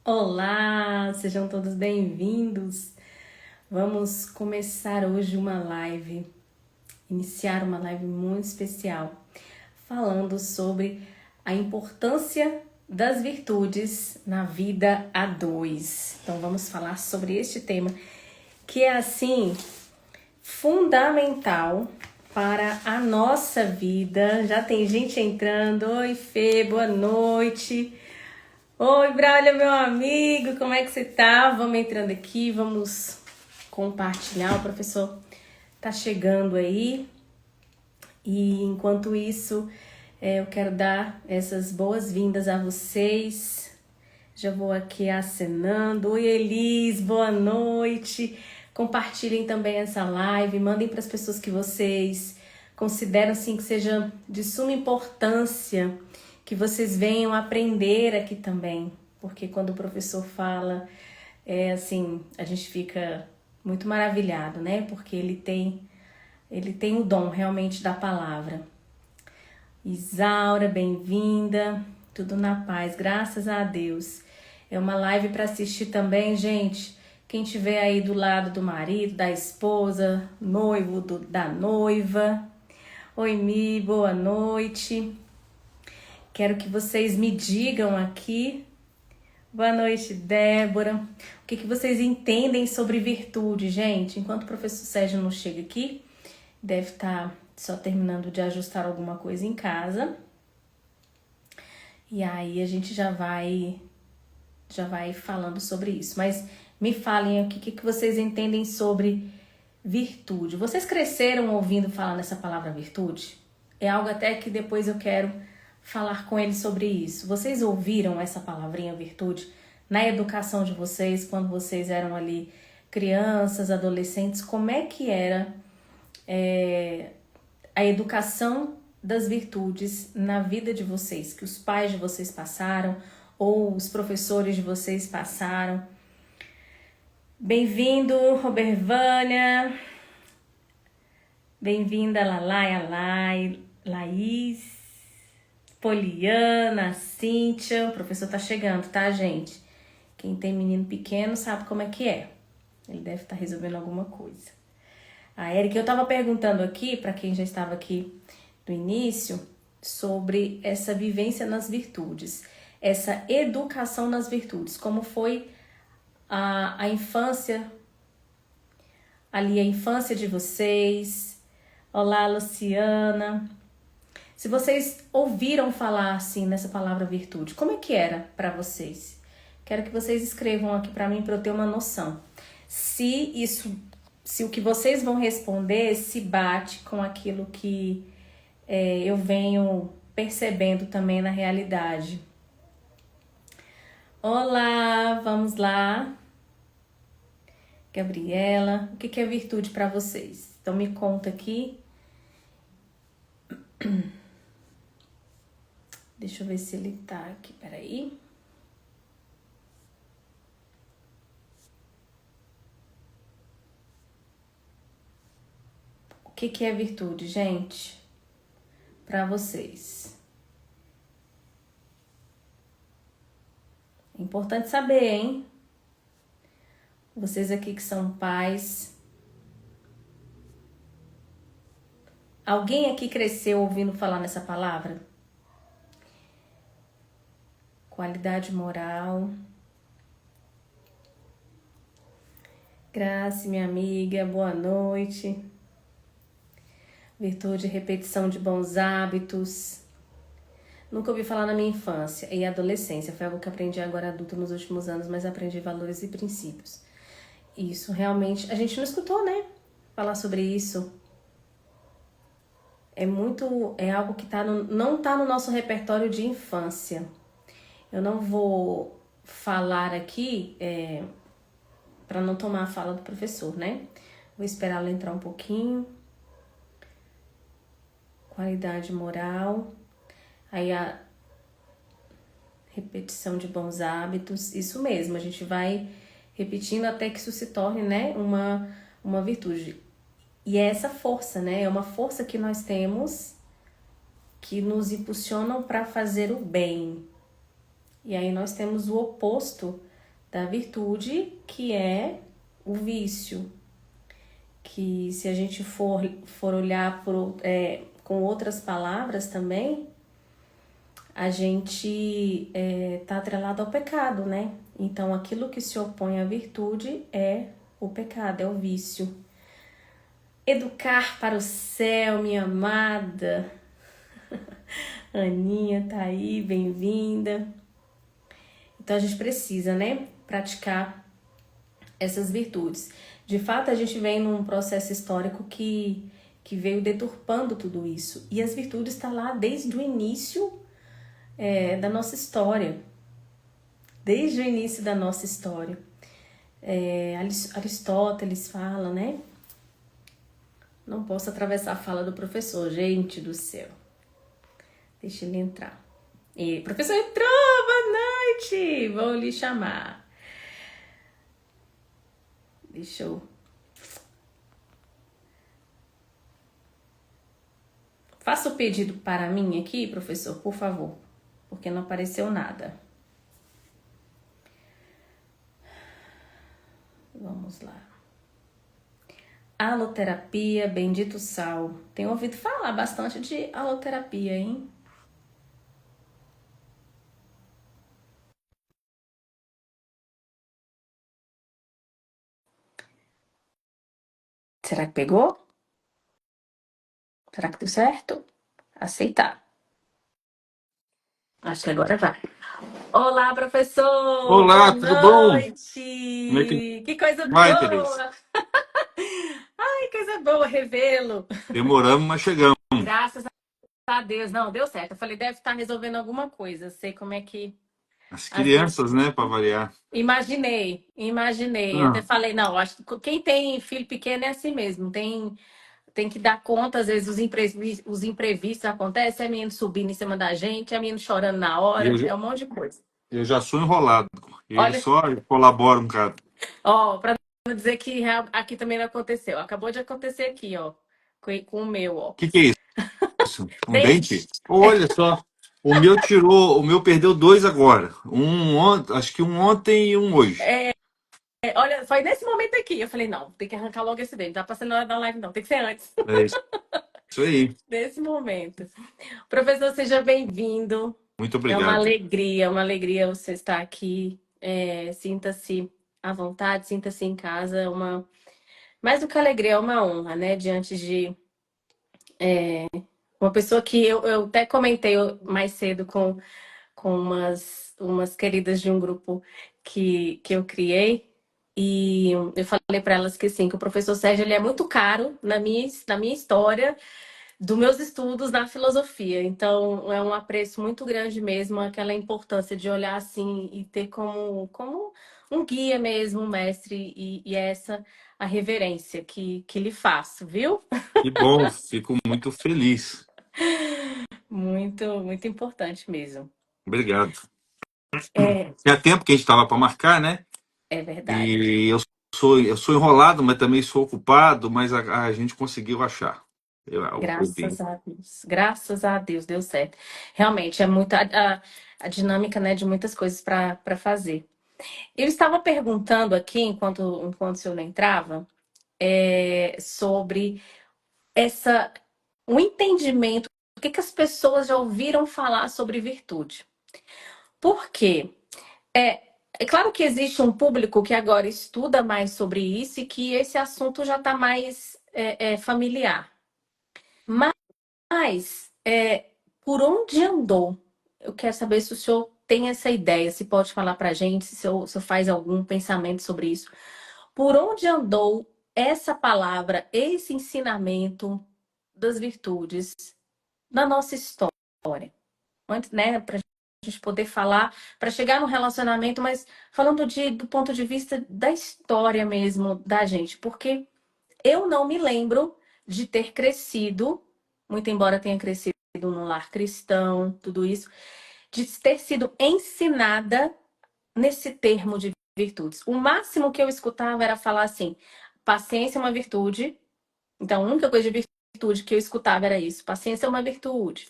Olá, sejam todos bem-vindos. Vamos começar hoje iniciar uma live muito especial, falando sobre a importância das virtudes na vida a dois. Então vamos falar sobre este tema que é assim fundamental para a nossa vida. Já tem gente entrando. Oi, Fê, boa noite. Oi, Braulio, meu amigo, como é que você tá? Vamos entrando aqui, vamos compartilhar. O professor tá chegando aí. E enquanto isso, eu quero dar essas boas-vindas a vocês. Já vou aqui acenando. Oi, Elis, boa noite. Compartilhem também essa live, mandem para as pessoas que vocês consideram assim que seja de suma importância, que vocês venham aprender aqui também, porque quando o professor fala, a gente fica muito maravilhado, né? Porque ele tem o dom realmente da palavra. Isaura, bem-vinda, tudo na paz, graças a Deus. É uma live para assistir também, gente. Quem tiver aí do lado do marido, da esposa, noivo, da noiva. Oi, Mi, boa noite. Quero que vocês me digam aqui. Boa noite, Débora. O que vocês entendem sobre virtude, gente? Enquanto o professor Sérgio não chega aqui, deve estar só terminando de ajustar alguma coisa em casa. E aí a gente já vai falando sobre isso. Mas me falem aqui o que vocês entendem sobre virtude. Vocês cresceram ouvindo falar nessa palavra virtude? É algo até que depois eu quero falar com eles sobre isso. Vocês ouviram essa palavrinha virtude na educação de vocês, quando vocês eram ali crianças, adolescentes? Como é que era a educação das virtudes na vida de vocês, que os pais de vocês passaram ou os professores de vocês passaram? Bem-vindo, Robervânia. Bem-vinda, Laís, Poliana, Cíntia. O professor tá chegando, tá, gente? Quem tem menino pequeno sabe como é que é. Ele deve estar resolvendo alguma coisa. A Erika, eu tava perguntando aqui, para quem já estava aqui do início, sobre essa vivência nas virtudes, essa educação nas virtudes, como foi a infância, ali a infância de vocês. Olá, Luciana. Se vocês ouviram falar assim nessa palavra virtude, como é que era para vocês? Quero que vocês escrevam aqui para mim, para eu ter uma noção. Se o que vocês vão responder se bate com aquilo que eu venho percebendo também na realidade. Olá, vamos lá. Gabriela, o que é virtude para vocês? Então me conta aqui. Deixa eu ver se ele tá aqui, peraí. O que é virtude, gente? Para vocês. É importante saber, hein? Vocês aqui que são pais. Alguém aqui cresceu ouvindo falar nessa palavra? Qualidade moral. Graça, minha amiga, boa noite. Virtude, repetição de bons hábitos. Nunca ouvi falar na minha infância e adolescência. Foi algo que aprendi agora adulto nos últimos anos, mas aprendi valores e princípios. Isso realmente, a gente não escutou, né? Falar sobre isso. É algo que não tá no nosso repertório de infância. Eu não vou falar aqui para não tomar a fala do professor, né? Vou esperar ela entrar um pouquinho. Qualidade moral. Aí a repetição de bons hábitos. Isso mesmo, a gente vai repetindo até que isso se torne, né, uma virtude. E é essa força, né? É uma força que nós temos que nos impulsionam para fazer o bem. E aí nós temos o oposto da virtude, que é o vício. Que se a gente for olhar com outras palavras também, a gente tá atrelado ao pecado, né? Então, aquilo que se opõe à virtude é o pecado, é o vício. Educar para o céu, minha amada. Aninha tá aí, bem-vinda. Então, a gente precisa, né, praticar essas virtudes. De fato, a gente vem num processo histórico que veio deturpando tudo isso. E as virtudes estão lá desde o início da nossa história. Desde o início da nossa história. Aristóteles fala, né? Não posso atravessar a fala do professor, gente do céu. Deixa ele entrar. E professor entrou, boa noite! Vou lhe chamar. Deixa eu... Faça o pedido para mim aqui, professor, por favor. Porque não apareceu nada. Vamos lá. Aloterapia, bendito sal. Tenho ouvido falar bastante de aloterapia, hein? Será que pegou? Será que deu certo? Aceitar. Acho que agora vai. Olá, professor! Boa Olá, tudo bom? Como é que noite! Que coisa vai, Tereza? boa! Ai, coisa boa revê-lo! Demoramos, mas chegamos. Graças a Deus. Não, deu certo. Eu falei, deve estar resolvendo alguma coisa. Sei como é que As às vezes. crianças, né, para variar. Imaginei. Até Ah, falei, não, acho que quem tem filho pequeno é assim mesmo. Tem que dar conta, às vezes os imprevistos acontecem, é menino subindo em cima da gente, é menino chorando na e hora, é um monte de coisa. eu já sou enrolado. Ele Olha, só colabora um cara. ó, para não dizer que aqui também não aconteceu. Acabou de acontecer aqui, ó, com o meu, ó. O que é isso? Um dente? Dente. Olha só. O meu perdeu dois agora. Acho que um ontem e um hoje. Olha, foi nesse momento aqui. Eu falei, não, tem que arrancar logo esse dente. Não tá passando hora da live, não. Tem que ser antes. É isso aí. Nesse momento. Professor, seja bem-vindo. Muito É obrigado. uma alegria você estar aqui. Sinta-se à vontade, sinta-se em casa. Mais do que alegria, é uma honra, né? Diante de uma pessoa que eu até comentei mais cedo com umas queridas de um grupo que eu criei. E eu falei para elas que sim, que o professor Sérgio ele é muito caro na minha história dos meus estudos na filosofia. Então, é um apreço muito grande mesmo, aquela importância de olhar assim e ter como um guia mesmo, um mestre, e essa a reverência que lhe faço, viu? Que bom, fico muito feliz. Muito, muito importante mesmo. Obrigado. É, Tinha tempo que a gente estava para marcar, né? é verdade. E eu sou enrolado, mas também sou ocupado, mas a gente conseguiu achar. Eu vi. Graças a Deus deu certo. Realmente é muita a dinâmica, né, de muitas coisas para fazer. Eu estava perguntando aqui, enquanto o senhor não entrava, sobre o entendimento, o que as pessoas já ouviram falar sobre virtude. Por quê? É claro que existe um público que agora estuda mais sobre isso e que esse assunto já está mais familiar. Mas, por onde andou? Eu quero saber se o senhor tem essa ideia, se pode falar para a gente, se o senhor faz algum pensamento sobre isso. Por onde andou essa palavra, esse ensinamento das virtudes na nossa história? Antes, né, para a gente poder falar, para chegar no relacionamento, mas falando do ponto de vista da história mesmo da gente, porque eu não me lembro de ter crescido, muito embora tenha crescido num lar cristão, tudo isso, de ter sido ensinada nesse termo de virtudes. O máximo que eu escutava era falar assim: paciência é uma virtude. Então, a única coisa de virtude que eu escutava era isso: paciência é uma virtude.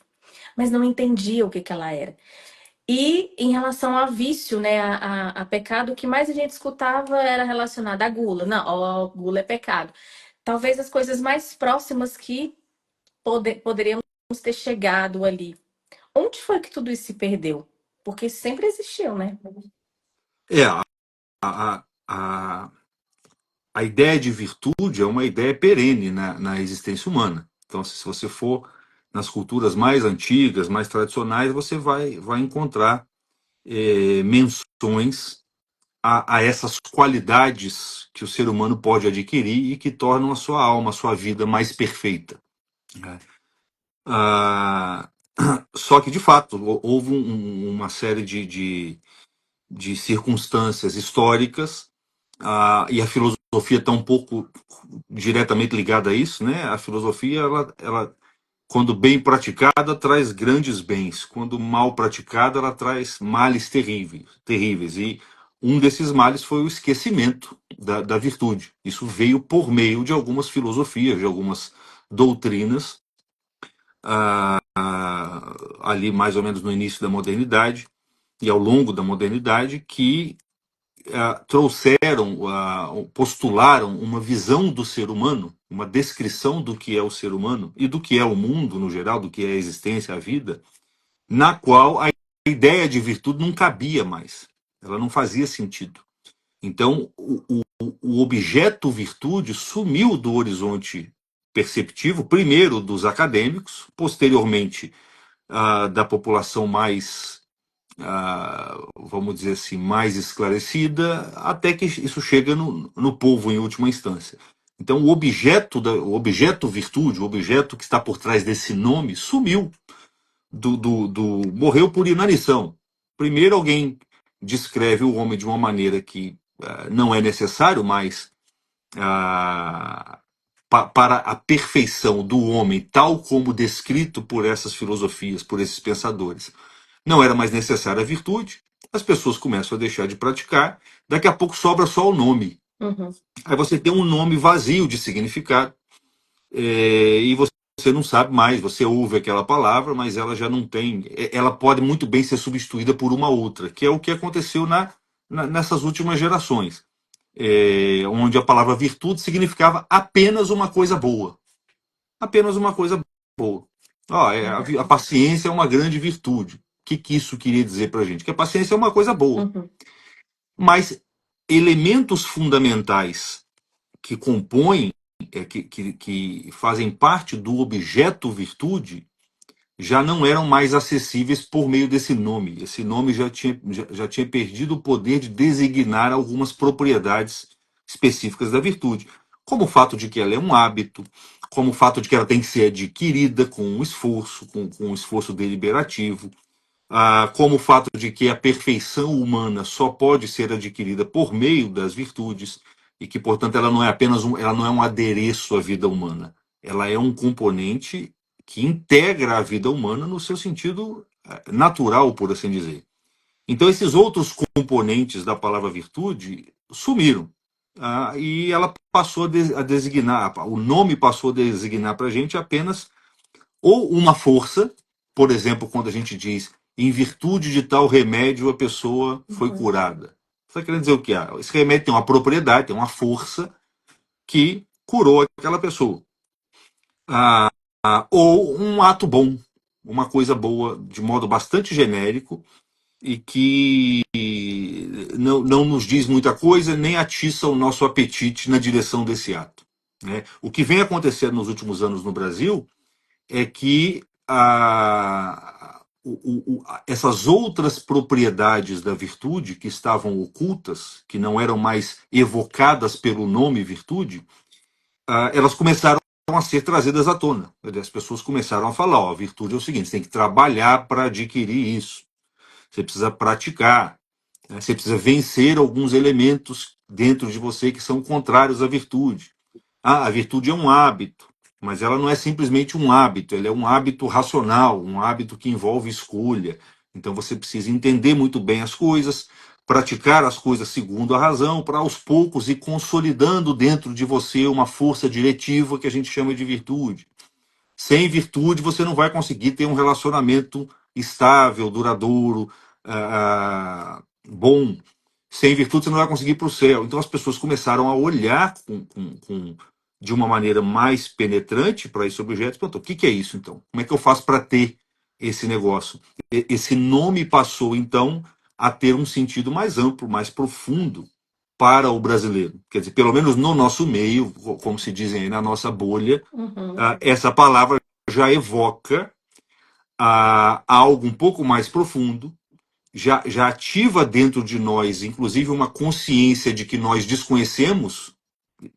Mas não entendia o que ela era. E em relação a vício, né, a pecado, o que mais a gente escutava era relacionado à gula. Não, ó, gula é pecado. Talvez as coisas mais próximas que poderíamos ter chegado ali. Onde foi que tudo isso se perdeu? Porque sempre existiu, né? É, a, a, a ideia de virtude é uma ideia perene na existência humana. Então, se você for nas culturas mais antigas, mais tradicionais, você vai encontrar menções a essas qualidades que o ser humano pode adquirir e que tornam a sua alma, a sua vida mais perfeita, né? Ah, só que, de fato, houve uma série de circunstâncias históricas, e a filosofia está um pouco diretamente ligada a isso, né? A filosofia, ela, quando bem praticada, traz grandes bens. Quando mal praticada, ela traz males terríveis, terríveis. E um desses males foi o esquecimento da virtude. Isso veio por meio de algumas filosofias, de algumas doutrinas, ali mais ou menos no início da modernidade e ao longo da modernidade, que trouxeram, postularam uma visão do ser humano, uma descrição do que é o ser humano e do que é o mundo no geral, do que é a existência, a vida, na qual a ideia de virtude não cabia mais. Ela não fazia sentido. Então, o objeto virtude sumiu do horizonte perceptivo, primeiro dos acadêmicos, posteriormente da população mais, vamos dizer assim, mais esclarecida, até que isso chega no povo em última instância. Então, o objeto virtude, o objeto que está por trás desse nome, sumiu, morreu por inanição. Primeiro, alguém descreve o homem de uma maneira que não é necessário mais para a perfeição do homem, tal como descrito por essas filosofias, por esses pensadores. Não era mais necessária a virtude, as pessoas começam a deixar de praticar, daqui a pouco sobra só o nome. Uhum. Aí você tem um nome vazio de significado, e você não sabe mais, você ouve aquela palavra, mas ela já não tem, ela pode muito bem ser substituída por uma outra, que é o que aconteceu nessas últimas gerações, onde a palavra virtude significava apenas uma coisa boa. Apenas uma coisa boa. A paciência é uma grande virtude. O que isso queria dizer para a gente? Que a paciência é uma coisa boa. Uhum. Mas elementos fundamentais que compõem, que fazem parte do objeto virtude, já não eram mais acessíveis por meio desse nome. Esse nome já tinha perdido o poder de designar algumas propriedades específicas da virtude, como o fato de que ela é um hábito, como o fato de que ela tem que ser adquirida com um esforço, com um esforço deliberativo, como o fato de que a perfeição humana só pode ser adquirida por meio das virtudes e que, portanto, ela não é apenas ela não é um adereço à vida humana, ela é um componente que integra a vida humana no seu sentido natural, por assim dizer. Então, esses outros componentes da palavra virtude sumiram. E ela passou a designar, o nome passou a designar para a gente apenas ou uma força, por exemplo, quando a gente diz em virtude de tal remédio a pessoa foi curada. Você está querendo dizer o que? Esse remédio tem uma propriedade, tem uma força que curou aquela pessoa. Ou um ato bom, uma coisa boa, de modo bastante genérico, e que não nos diz muita coisa, nem atiça o nosso apetite na direção desse ato, né? O que vem acontecendo nos últimos anos no Brasil é que essas outras propriedades da virtude que estavam ocultas, que não eram mais evocadas pelo nome virtude, elas começaram a ser trazidas à tona. As pessoas começaram a falar: ó, virtude é o seguinte, você tem que trabalhar para adquirir isso, você precisa praticar, né? Você precisa vencer alguns elementos dentro de você que são contrários à virtude. A virtude é um hábito, mas ela não é simplesmente um hábito, ela é um hábito racional, um hábito que envolve escolha. Então você precisa entender muito bem as coisas, praticar as coisas segundo a razão, para aos poucos ir consolidando dentro de você uma força diretiva que a gente chama de virtude. Sem virtude, você não vai conseguir ter um relacionamento estável, duradouro, bom. Sem virtude você não vai conseguir ir para o céu. Então as pessoas começaram a olhar de uma maneira mais penetrante para esse objeto. Pronto, o que é isso então? Como é que eu faço para ter esse negócio? Esse nome passou então a ter um sentido mais amplo, mais profundo para o brasileiro. Quer dizer, pelo menos no nosso meio, como se dizem aí, na nossa bolha, essa palavra já evoca algo um pouco mais profundo, já ativa dentro de nós, inclusive, uma consciência de que nós desconhecemos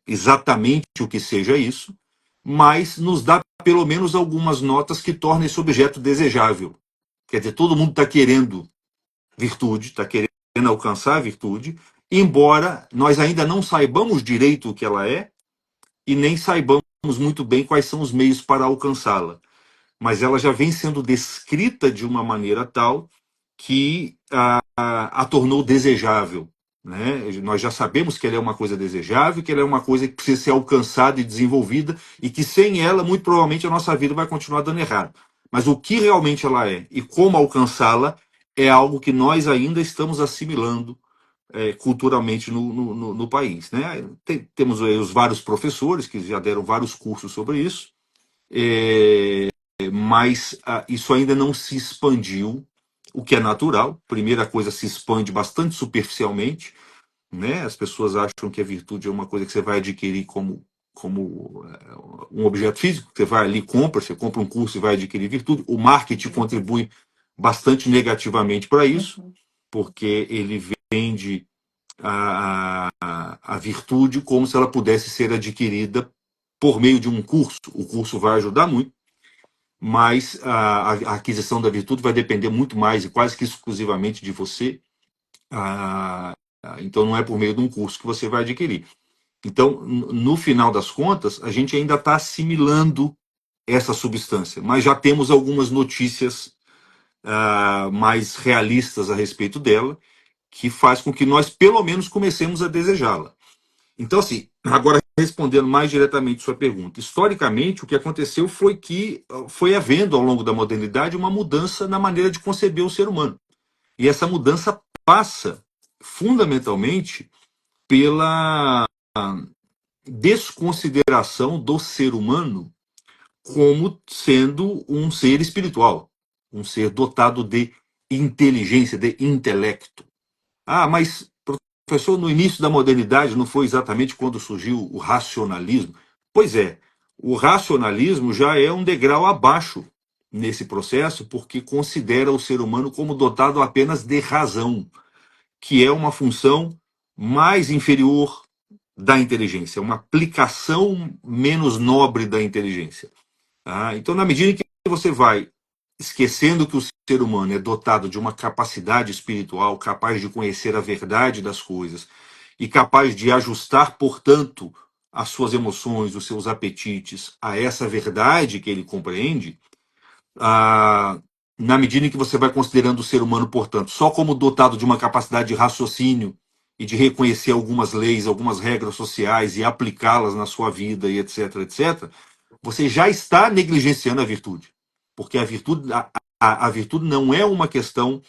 exatamente o que seja isso, mas nos dá pelo menos algumas notas que tornam esse objeto desejável. Quer dizer, todo mundo está querendo virtude, está querendo alcançar a virtude, embora nós ainda não saibamos direito o que ela é e nem saibamos muito bem quais são os meios para alcançá-la. Mas ela já vem sendo descrita de uma maneira tal que a tornou desejável. Né? Nós já sabemos que ela é uma coisa desejável, que ela é uma coisa que precisa ser alcançada e desenvolvida, e que sem ela, muito provavelmente, a nossa vida vai continuar dando errado. Mas o que realmente ela é e como alcançá-la é algo que nós ainda estamos assimilando culturalmente no país. Né? Temos aí os vários professores que já deram vários cursos sobre isso, mas isso ainda não se expandiu, o que é natural. Primeira coisa, se expande bastante superficialmente, né? As pessoas acham que a virtude é uma coisa que você vai adquirir como um objeto físico, você vai ali, você compra um curso e vai adquirir virtude. O marketing contribui bastante negativamente para isso, porque ele vende a virtude como se ela pudesse ser adquirida por meio de um curso. O curso vai ajudar muito, mas a aquisição da virtude vai depender muito mais e quase que exclusivamente de você. Então não é por meio de um curso que você vai adquirir. Então, no final das contas, a gente ainda está assimilando essa substância, mas já temos algumas notícias mais realistas a respeito dela, que faz com que nós, pelo menos, comecemos a desejá-la. Então, assim, agora respondendo mais diretamente sua pergunta, historicamente o que aconteceu foi que foi havendo ao longo da modernidade uma mudança na maneira de conceber o ser humano. E essa mudança passa fundamentalmente pela desconsideração do ser humano como sendo um ser espiritual, um ser dotado de inteligência, de intelecto. Mas professor, no início da modernidade não foi exatamente quando surgiu o racionalismo? Pois é, o racionalismo já é um degrau abaixo nesse processo, porque considera o ser humano como dotado apenas de razão, que é uma função mais inferior da inteligência, uma aplicação menos nobre da inteligência. Então, na medida que você vai esquecendo que o ser humano é dotado de uma capacidade espiritual, capaz de conhecer a verdade das coisas e capaz de ajustar, portanto, as suas emoções, os seus apetites a essa verdade que ele compreende, na medida em que você vai considerando o ser humano, portanto, só como dotado de uma capacidade de raciocínio e de reconhecer algumas leis, algumas regras sociais e aplicá-las na sua vida e etc, etc, você já está negligenciando a virtude. Porque a virtude não é uma questão,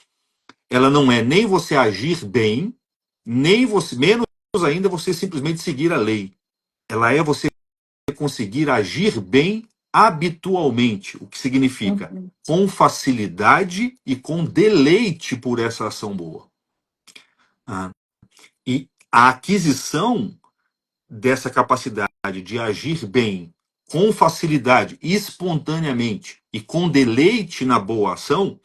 ela não é nem você agir bem, nem você, menos ainda você simplesmente seguir a lei. Ela é você conseguir agir bem habitualmente, o que significa com facilidade e com deleite por essa ação boa. E a aquisição dessa capacidade de agir bem com facilidade, espontaneamente e com deleite na boa ação,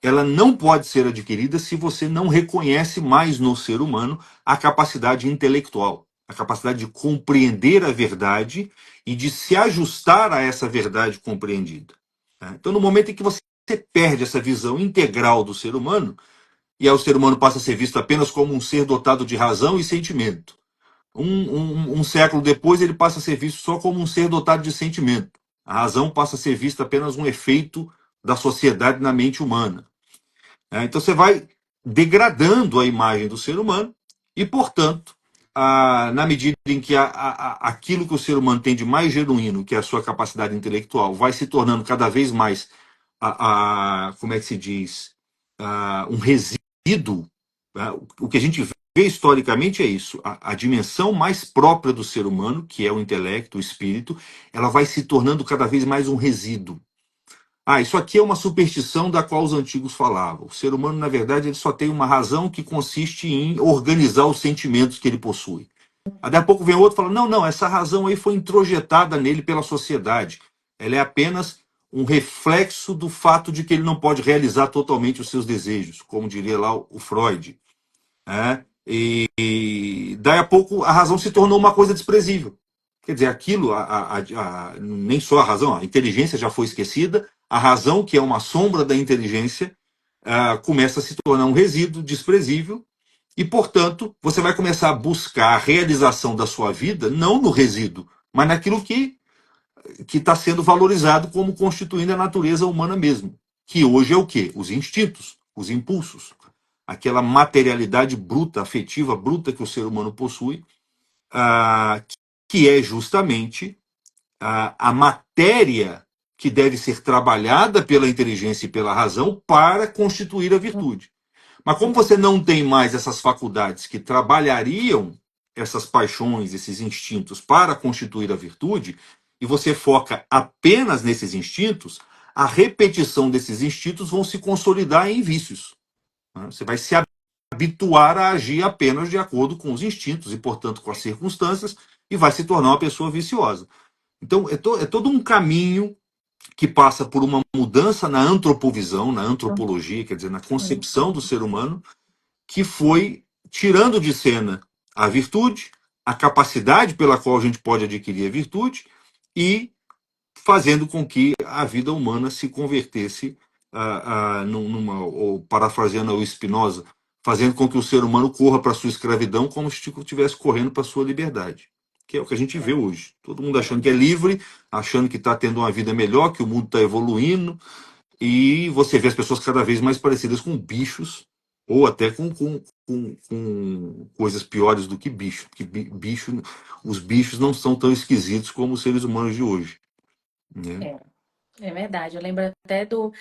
ela não pode ser adquirida se você não reconhece mais no ser humano a capacidade intelectual, a capacidade de compreender a verdade e de se ajustar a essa verdade compreendida. Então, no momento em que você perde essa visão integral do ser humano, e aí o ser humano passa a ser visto apenas como um ser dotado de razão e sentimento. Um século depois, ele passa a ser visto só como um ser dotado de sentimento. A razão passa a ser vista apenas um efeito da sociedade na mente humana. Então você vai degradando a imagem do ser humano e, portanto, na medida em que aquilo que o ser humano tem de mais genuíno, que é a sua capacidade intelectual, vai se tornando cada vez mais, como é que se diz, um resíduo. O que a gente vê historicamente é isso. A dimensão mais própria do ser humano, que é o intelecto, o espírito, ela vai se tornando cada vez mais um resíduo. Isso aqui é uma superstição da qual os antigos falavam. O ser humano, na verdade, ele só tem uma razão que consiste em organizar os sentimentos que ele possui. Daí a pouco vem outro e fala: não, não, essa razão aí foi introjetada nele pela sociedade. Ela é apenas um reflexo do fato de que ele não pode realizar totalmente os seus desejos, como diria lá o Freud. Né? E daí a pouco a razão se tornou uma coisa desprezível. Quer dizer, aquilo, nem só a razão, a inteligência já foi esquecida, a razão, que é uma sombra da inteligência, começa a se tornar um resíduo desprezível, e, portanto, você vai começar a buscar a realização da sua vida não no resíduo, mas naquilo que está sendo valorizado como constituindo a natureza humana mesmo. Que hoje é o quê? Os instintos, os impulsos, aquela materialidade bruta, afetiva bruta que o ser humano possui, que é justamente a matéria que deve ser trabalhada pela inteligência e pela razão para constituir a virtude. Mas como você não tem mais essas faculdades que trabalhariam essas paixões, esses instintos para constituir a virtude, e você foca apenas nesses instintos, a repetição desses instintos vão se consolidar em vícios. Você vai se habituar a agir apenas de acordo com os instintos e, portanto, com as circunstâncias, e vai se tornar uma pessoa viciosa. Então, é todo um caminho que passa por uma mudança na antropovisão, na antropologia, quer dizer, na concepção do ser humano, que foi tirando de cena a virtude, a capacidade pela qual a gente pode adquirir a virtude e fazendo com que a vida humana se convertesse ou parafraseando o Spinoza, fazendo com que o ser humano corra para a sua escravidão como se estivesse correndo para a sua liberdade. Que é o que a gente vê hoje. Todo mundo achando que é livre, achando que está tendo uma vida melhor, que o mundo está evoluindo, e você vê as pessoas cada vez mais parecidas com bichos, ou até com coisas piores do que bicho. Porque os bichos não são tão esquisitos como os seres humanos de hoje. Né? É verdade. Eu lembro até do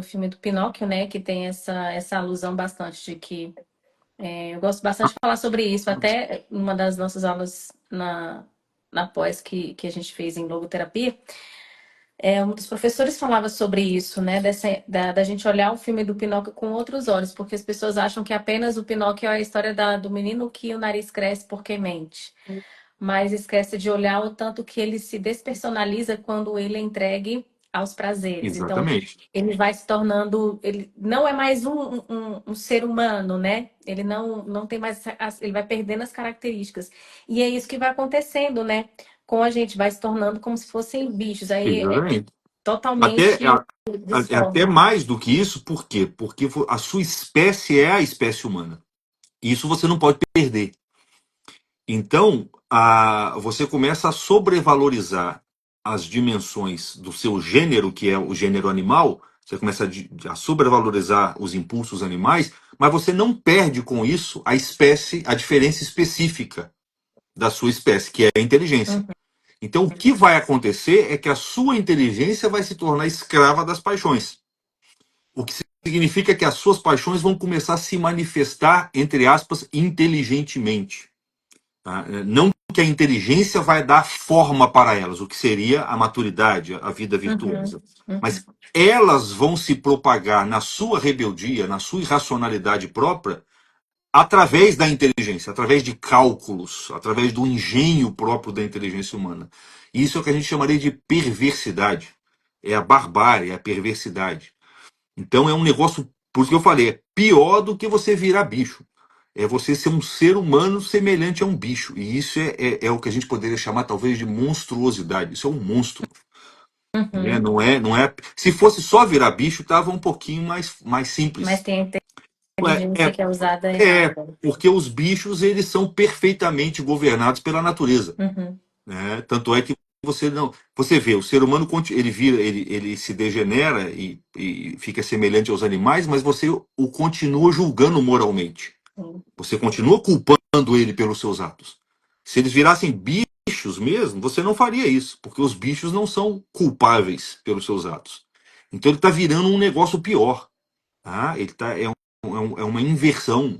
filme do Pinóquio, né? Que tem essa alusão bastante de que eu gosto bastante de falar sobre isso. Até numa das nossas aulas na pós que a gente fez em logoterapia, um dos professores falava sobre isso, né? Da gente olhar o filme do Pinóquio com outros olhos, porque as pessoas acham que apenas o Pinóquio é a história do menino que o nariz cresce porque mente. Mas esquece de olhar o tanto que ele se despersonaliza quando ele é entregue aos prazeres. Então, Exatamente. ele vai se tornando. Ele não é mais um ser humano, né? Ele não tem mais. Ele vai perdendo as características. E é isso que vai acontecendo, né? Com a gente, vai se tornando como se fossem bichos. Aí é Exatamente. Até, totalmente até disforme. mais do que isso, por quê? Porque a sua espécie é a espécie humana. Isso você não pode perder. Então, você começa a sobrevalorizar as dimensões do seu gênero, que é o gênero animal, você começa a sobrevalorizar os impulsos animais, mas você não perde com isso a espécie, a diferença específica da sua espécie, que é a inteligência. Então, o que vai acontecer é que a sua inteligência vai se tornar escrava das paixões. O que significa que as suas paixões vão começar a se manifestar, entre aspas, inteligentemente. Tá? Não que a inteligência vai dar forma para elas, o que seria a maturidade, a vida virtuosa. Mas elas vão se propagar na sua rebeldia, na sua irracionalidade própria, através da inteligência, através de cálculos, através do engenho próprio da inteligência humana. Isso é o que a gente chamaria de perversidade. É a barbárie, é a perversidade. Então é um negócio, por isso que eu falei, é pior do que você virar bicho. É você ser um ser humano semelhante a um bicho. E isso é o que a gente poderia chamar talvez de monstruosidade. Isso é um monstro. Né? Não é. Se fosse só virar bicho, estava um pouquinho mais simples. Mas tem a É, inteligência que é usada é, errada. porque os bichos eles são perfeitamente governados pela natureza. Né? Tanto é que você não, você vê o ser humano ele se degenera e fica semelhante aos animais, mas você o continua julgando moralmente. Você continua culpando ele pelos seus atos. Se eles virassem bichos mesmo, você não faria isso, porque os bichos não são culpáveis pelos seus atos. Então ele está virando um negócio pior. Tá? É uma inversão,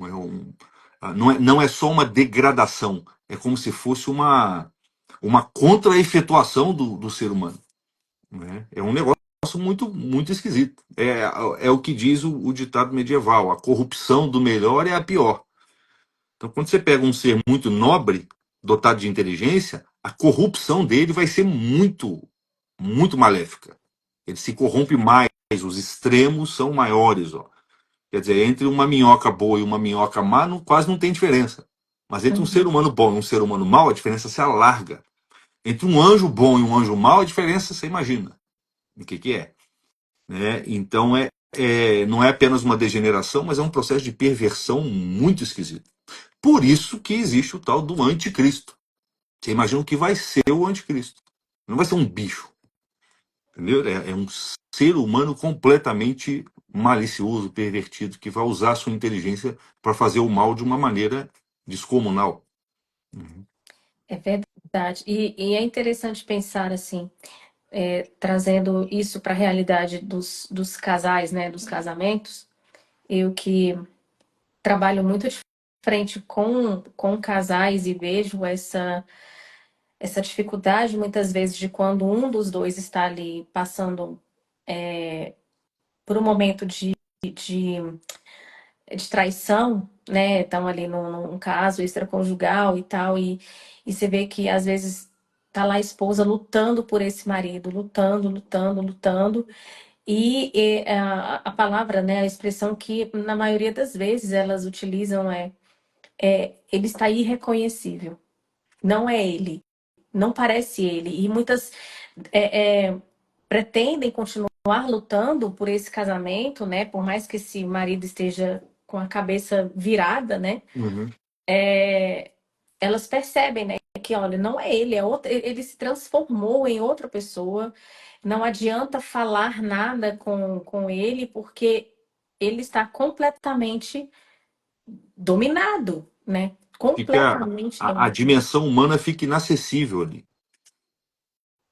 não é só uma degradação, é como se fosse uma contra-efetuação do ser humano. Né? É um negócio muito, muito esquisito. É o que diz o ditado medieval: a corrupção do melhor é a pior. Então, quando você pega um ser muito nobre, dotado de inteligência, a corrupção dele vai ser muito, muito maléfica. Ele se corrompe mais, os extremos são maiores. Ó. Quer dizer, entre uma minhoca boa e uma minhoca má, quase não tem diferença. Mas entre um ser Uhum. humano bom e um ser humano mau, a diferença se alarga. Entre um anjo bom e um anjo mau, a diferença você imagina o que é. Né? Então, não é apenas uma degeneração, mas é um processo de perversão muito esquisito. Por isso que existe o tal do anticristo. Você imagina o que vai ser o anticristo. Não vai ser um bicho, entendeu? É um ser humano completamente malicioso, pervertido, que vai usar a sua inteligência para fazer o mal de uma maneira descomunal. Uhum. É verdade. E é interessante pensar assim, trazendo isso para a realidade dos casais, né, dos casamentos. Eu que trabalho muito de frente com casais e vejo essa dificuldade muitas vezes de quando um dos dois está ali passando por um momento de, de traição, né? Estão ali num caso extraconjugal e tal, e você vê que às vezes tá lá a esposa lutando por esse marido, lutando, lutando, lutando, e a palavra, né, a expressão que na maioria das vezes elas utilizam ele está irreconhecível, não é ele, não parece ele, e muitas pretendem continuar lutando por esse casamento, né? Por mais que esse marido esteja com a cabeça virada, né? Uhum. Elas percebem, né? Que olha, não é ele, é outro, ele se transformou em outra pessoa. Não adianta falar nada com ele, porque ele está completamente dominado, né? Fica, Completamente a dominado. dimensão humana fica inacessível ali.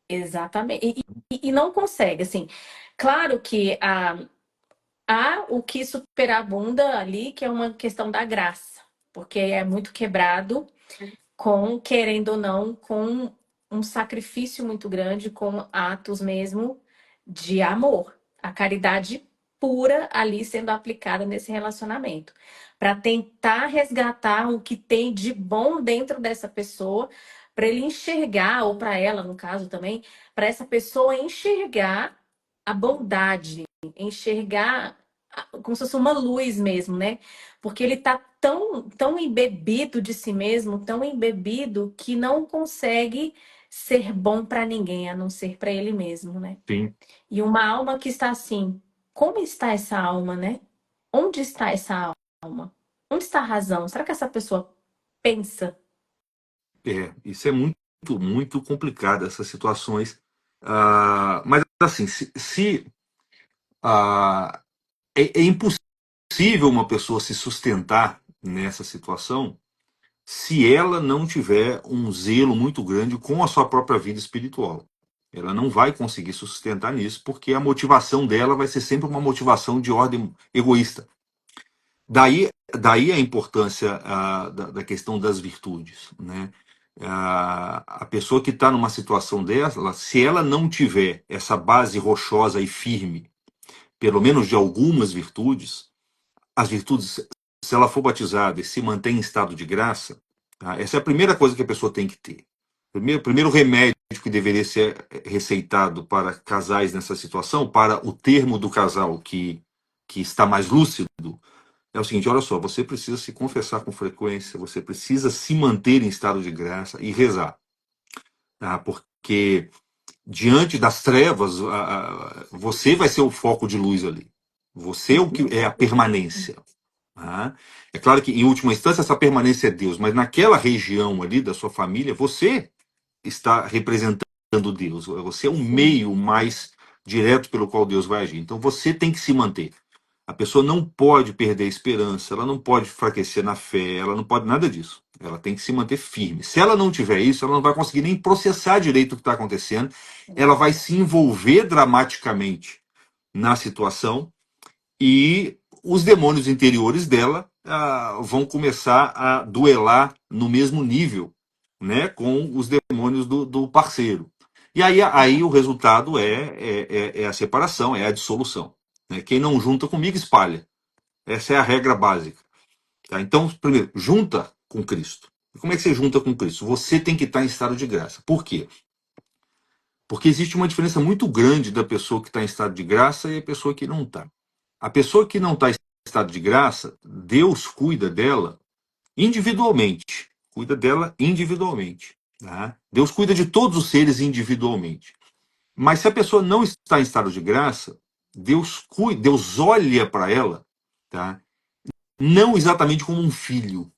Exatamente. E não consegue, assim. Claro que há o que superabunda ali, que é uma questão da graça, porque é muito quebrado com, querendo ou não, com um sacrifício muito grande, com atos mesmo de amor. A caridade pura ali sendo aplicada nesse relacionamento, para tentar resgatar o que tem de bom dentro dessa pessoa, para ele enxergar, ou para ela, no caso também, para essa pessoa enxergar a bondade, enxergar como se fosse uma luz mesmo, né? Porque ele tá tão embebido de si mesmo, tão embebido que não consegue ser bom para ninguém, a não ser para ele mesmo, né? Sim. E uma alma que está assim, como está essa alma, né? Onde está essa alma? Onde está a razão? Será que essa pessoa pensa? Isso é muito, muito complicado, essas situações. Mas, assim, ah, é impossível uma pessoa se sustentar nessa situação se ela não tiver um zelo muito grande com a sua própria vida espiritual. Ela não vai conseguir sustentar nisso, porque a motivação dela vai ser sempre uma motivação de ordem egoísta. Daí a importância da questão das virtudes. Né? A pessoa que está numa situação dessa, se ela não tiver essa base rochosa e firme, pelo menos de algumas virtudes, as virtudes, se ela for batizada e se mantém em estado de graça, tá? Essa é a primeira coisa que a pessoa tem que ter. Primeiro remédio que deveria ser receitado para casais nessa situação, para o termo do casal que está mais lúcido, é o seguinte: olha só, você precisa se confessar com frequência, você precisa se manter em estado de graça e rezar. Tá? Porque diante das trevas, você vai ser o foco de luz ali. Você é o que é a permanência. Tá? É claro que, em última instância, essa permanência é Deus, mas naquela região ali da sua família, você está representando Deus. Você é o Sim. meio mais direto pelo qual Deus vai agir. Então você tem que se manter. A pessoa não pode perder a esperança, ela não pode enfraquecer na fé, ela não pode nada disso. Ela tem que se manter firme. Se ela não tiver isso, ela não vai conseguir nem processar direito o que está acontecendo. Ela vai se envolver dramaticamente na situação e os demônios interiores dela vão começar a duelar no mesmo nível, né, com os demônios do parceiro. E aí o resultado é a separação, é a dissolução. Né? Quem não junta comigo espalha. Essa é a regra básica. Tá? Então, primeiro, junta com Cristo. E como é que você junta com Cristo? Você tem que estar em estado de graça. Por quê? Porque existe uma diferença muito grande da pessoa que está em estado de graça e a pessoa que não está. A pessoa que não está em estado de graça, Deus cuida dela individualmente. Cuida dela individualmente. Tá? Deus cuida de todos os seres individualmente. Mas se a pessoa não está em estado de graça, Deus cuida, Deus olha para ela, tá? Não exatamente como um filho,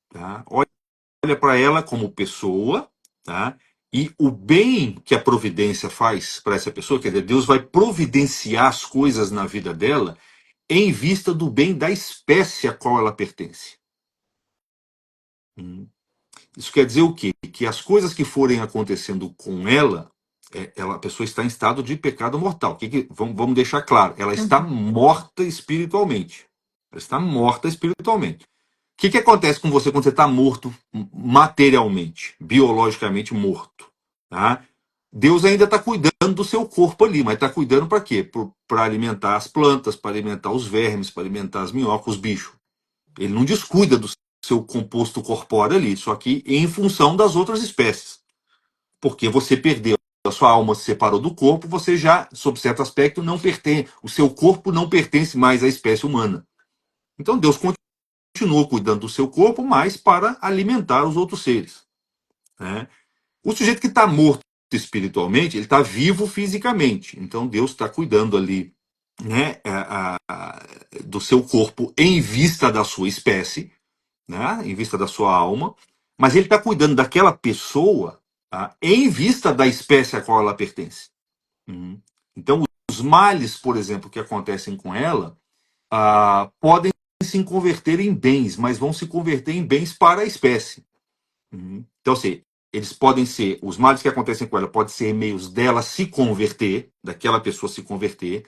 tá? Olha para ela como pessoa, tá? E o bem que a providência faz para essa pessoa, quer dizer, Deus vai providenciar as coisas na vida dela em vista do bem da espécie a qual ela pertence. Isso quer dizer o quê? Que as coisas que forem acontecendo com ela, a pessoa está em estado de pecado mortal. Vamos deixar claro, ela está morta espiritualmente. Ela está morta espiritualmente. O que acontece com você quando você está morto materialmente, biologicamente morto? Tá? Deus ainda está cuidando do seu corpo ali, mas está cuidando para quê? Para alimentar as plantas, para alimentar os vermes, para alimentar as minhocas, os bichos. Ele não descuida do seu composto corpóreo ali, só que em função das outras espécies. Porque você perdeu, a sua alma se separou do corpo, você já, sob certo aspecto, não pertence, o seu corpo não pertence mais à espécie humana. Então Deus continua cuidando do seu corpo, mas para alimentar os outros seres. Né? O sujeito que está morto espiritualmente, ele está vivo fisicamente. Então Deus está cuidando ali, né, do seu corpo em vista da sua espécie, né, em vista da sua alma, mas ele está cuidando daquela pessoa, tá, em vista da espécie a qual ela pertence. Então, os males, por exemplo, que acontecem com ela, podem se converter em bens, mas vão se converter em bens para a espécie. Então, assim, eles podem ser, os males que acontecem com ela podem ser meios dela se converter, daquela pessoa se converter,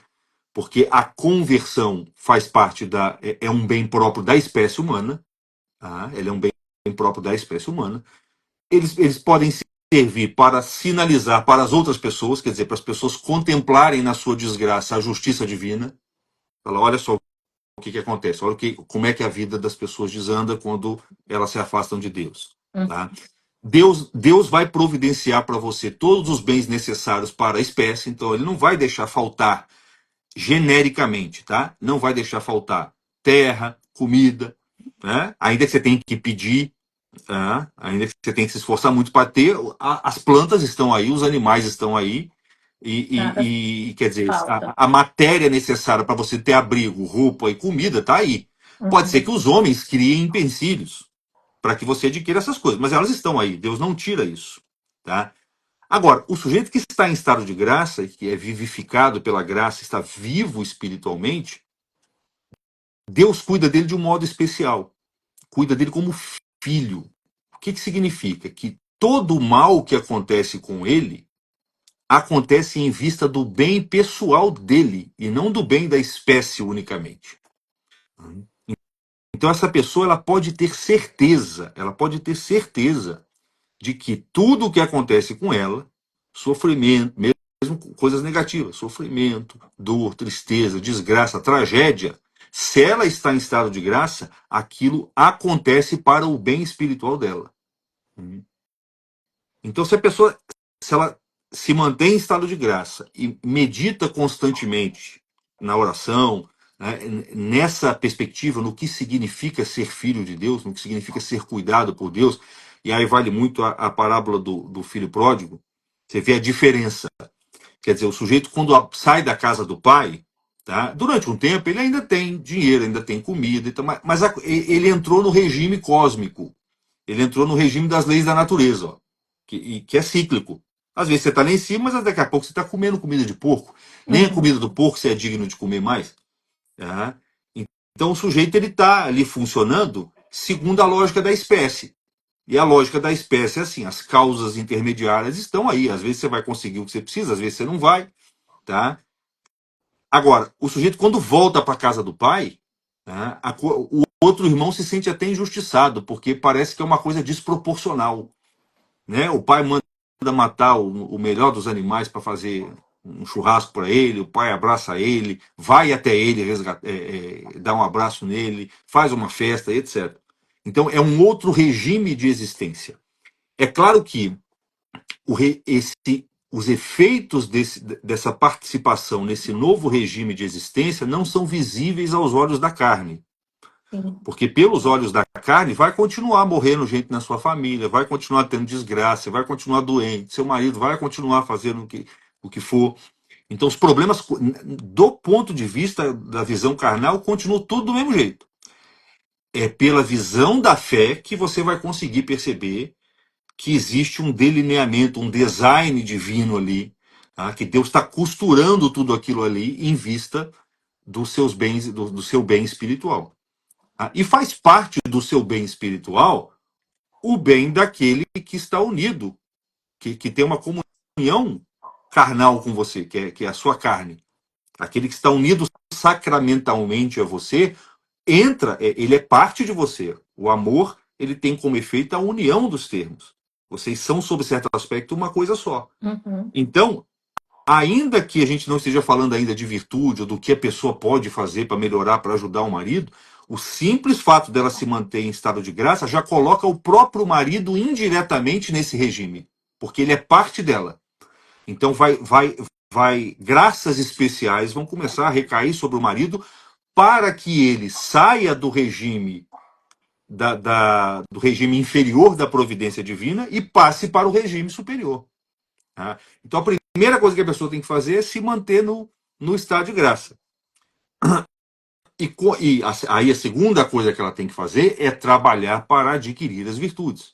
porque a conversão faz parte é um bem próprio da espécie humana, tá? Ele é um bem próprio da espécie humana. Eles podem servir para sinalizar para as outras pessoas, quer dizer, para as pessoas contemplarem na sua desgraça a justiça divina. Falar, olha só o que acontece, olha como é que a vida das pessoas desanda quando elas se afastam de Deus. Tá? Deus vai providenciar para você todos os bens necessários para a espécie, então ele não vai deixar faltar genericamente, tá? Não vai deixar faltar terra, comida, né? Ainda que você tenha que pedir, ainda que você tenha que se esforçar muito para ter, as plantas estão aí, os animais estão aí, e quer dizer, a matéria necessária para você ter abrigo, roupa e comida está aí. Pode ser que os homens criem empecilhos para que você adquira essas coisas, mas elas estão aí, Deus não tira isso. Tá? Agora, o sujeito que está em estado de graça, que é vivificado pela graça, está vivo espiritualmente, Deus cuida dele de um modo especial. Cuida dele como filho. O que significa? Que todo o mal que acontece com ele acontece em vista do bem pessoal dele e não do bem da espécie unicamente. Então essa pessoa ela pode ter certeza de que tudo o que acontece com ela, sofrimento, mesmo coisas negativas, sofrimento, dor, tristeza, desgraça, tragédia, se ela está em estado de graça, aquilo acontece para o bem espiritual dela. Então, se ela se mantém em estado de graça e medita constantemente na oração, né, nessa perspectiva, no que significa ser filho de Deus, no que significa ser cuidado por Deus, e aí vale muito a parábola do filho pródigo, você vê a diferença. Quer dizer, o sujeito, quando sai da casa do pai, tá, durante um tempo, ele ainda tem dinheiro, ainda tem comida, mas ele entrou no regime cósmico. Ele entrou no regime das leis da natureza, ó, que é cíclico. Às vezes você está lá em cima, mas daqui a pouco você está comendo comida de porco. Nem a comida do porco você é digno de comer mais. Tá? Então o sujeito ele está ali funcionando segundo a lógica da espécie. E a lógica da espécie é assim, as causas intermediárias estão aí. Às vezes você vai conseguir o que você precisa, às vezes você não vai. Tá? Agora, o sujeito, quando volta para a casa do pai, né, o outro irmão se sente até injustiçado, porque parece que é uma coisa desproporcional. Né? O pai manda matar o melhor dos animais para fazer um churrasco para ele, o pai abraça ele, vai até ele, dá um abraço nele, faz uma festa, etc. Então, é um outro regime de existência. É claro que os efeitos dessa participação nesse novo regime de existência não são visíveis aos olhos da carne. Sim. Porque pelos olhos da carne vai continuar morrendo gente na sua família, vai continuar tendo desgraça, vai continuar doente, seu marido vai continuar fazendo o que for. Então os problemas, do ponto de vista da visão carnal, continuam tudo do mesmo jeito. É pela visão da fé que você vai conseguir perceber que existe um delineamento, um design divino ali, tá? Que Deus está costurando tudo aquilo ali em vista dos seus bens, do seu bem espiritual. Tá? E faz parte do seu bem espiritual o bem daquele que está unido, que tem uma comunhão carnal com você, que é a sua carne. Aquele que está unido sacramentalmente a você, ele é parte de você. O amor, ele tem como efeito a união dos termos. Vocês são, sob certo aspecto, uma coisa só. Uhum. Então, ainda que a gente não esteja falando ainda de virtude ou do que a pessoa pode fazer para melhorar, para ajudar o marido, o simples fato dela se manter em estado de graça já coloca o próprio marido indiretamente nesse regime, porque ele é parte dela. Então graças especiais vão começar a recair sobre o marido para que ele saia do regime do regime inferior da providência divina e passe para o regime superior. Tá? Então a primeira coisa que a pessoa tem que fazer é se manter no estado de graça. Aí a segunda coisa que ela tem que fazer é trabalhar para adquirir as virtudes,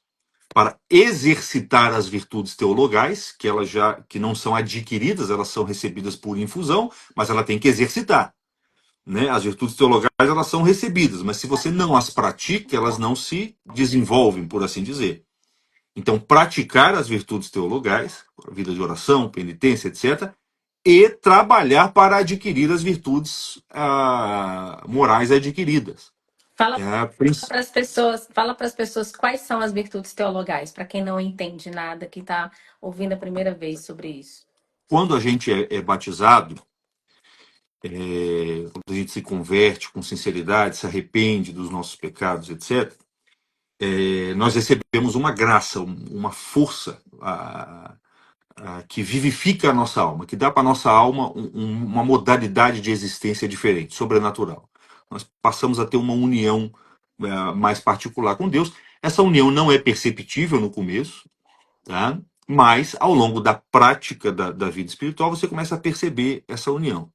para exercitar as virtudes teologais, que não são adquiridas, elas são recebidas por infusão, mas ela tem que exercitar. Né? As virtudes teologais elas são recebidas, mas se você não as pratica, elas não se desenvolvem, por assim dizer. Então, praticar as virtudes teologais, vida de oração, penitência, etc., e trabalhar para adquirir as virtudes morais adquiridas. Fala para as pessoas, quais são as virtudes teologais, para quem não entende nada, que está ouvindo a primeira vez sobre isso. Quando a gente é batizado, quando a gente se converte com sinceridade, se arrepende dos nossos pecados, etc., nós recebemos uma graça, uma força que vivifica a nossa alma, que dá para a nossa alma uma modalidade de existência diferente, sobrenatural. Nós passamos a ter uma união mais particular com Deus. Essa união não é perceptível no começo, tá? Mas ao longo da prática da vida espiritual você começa a perceber essa união.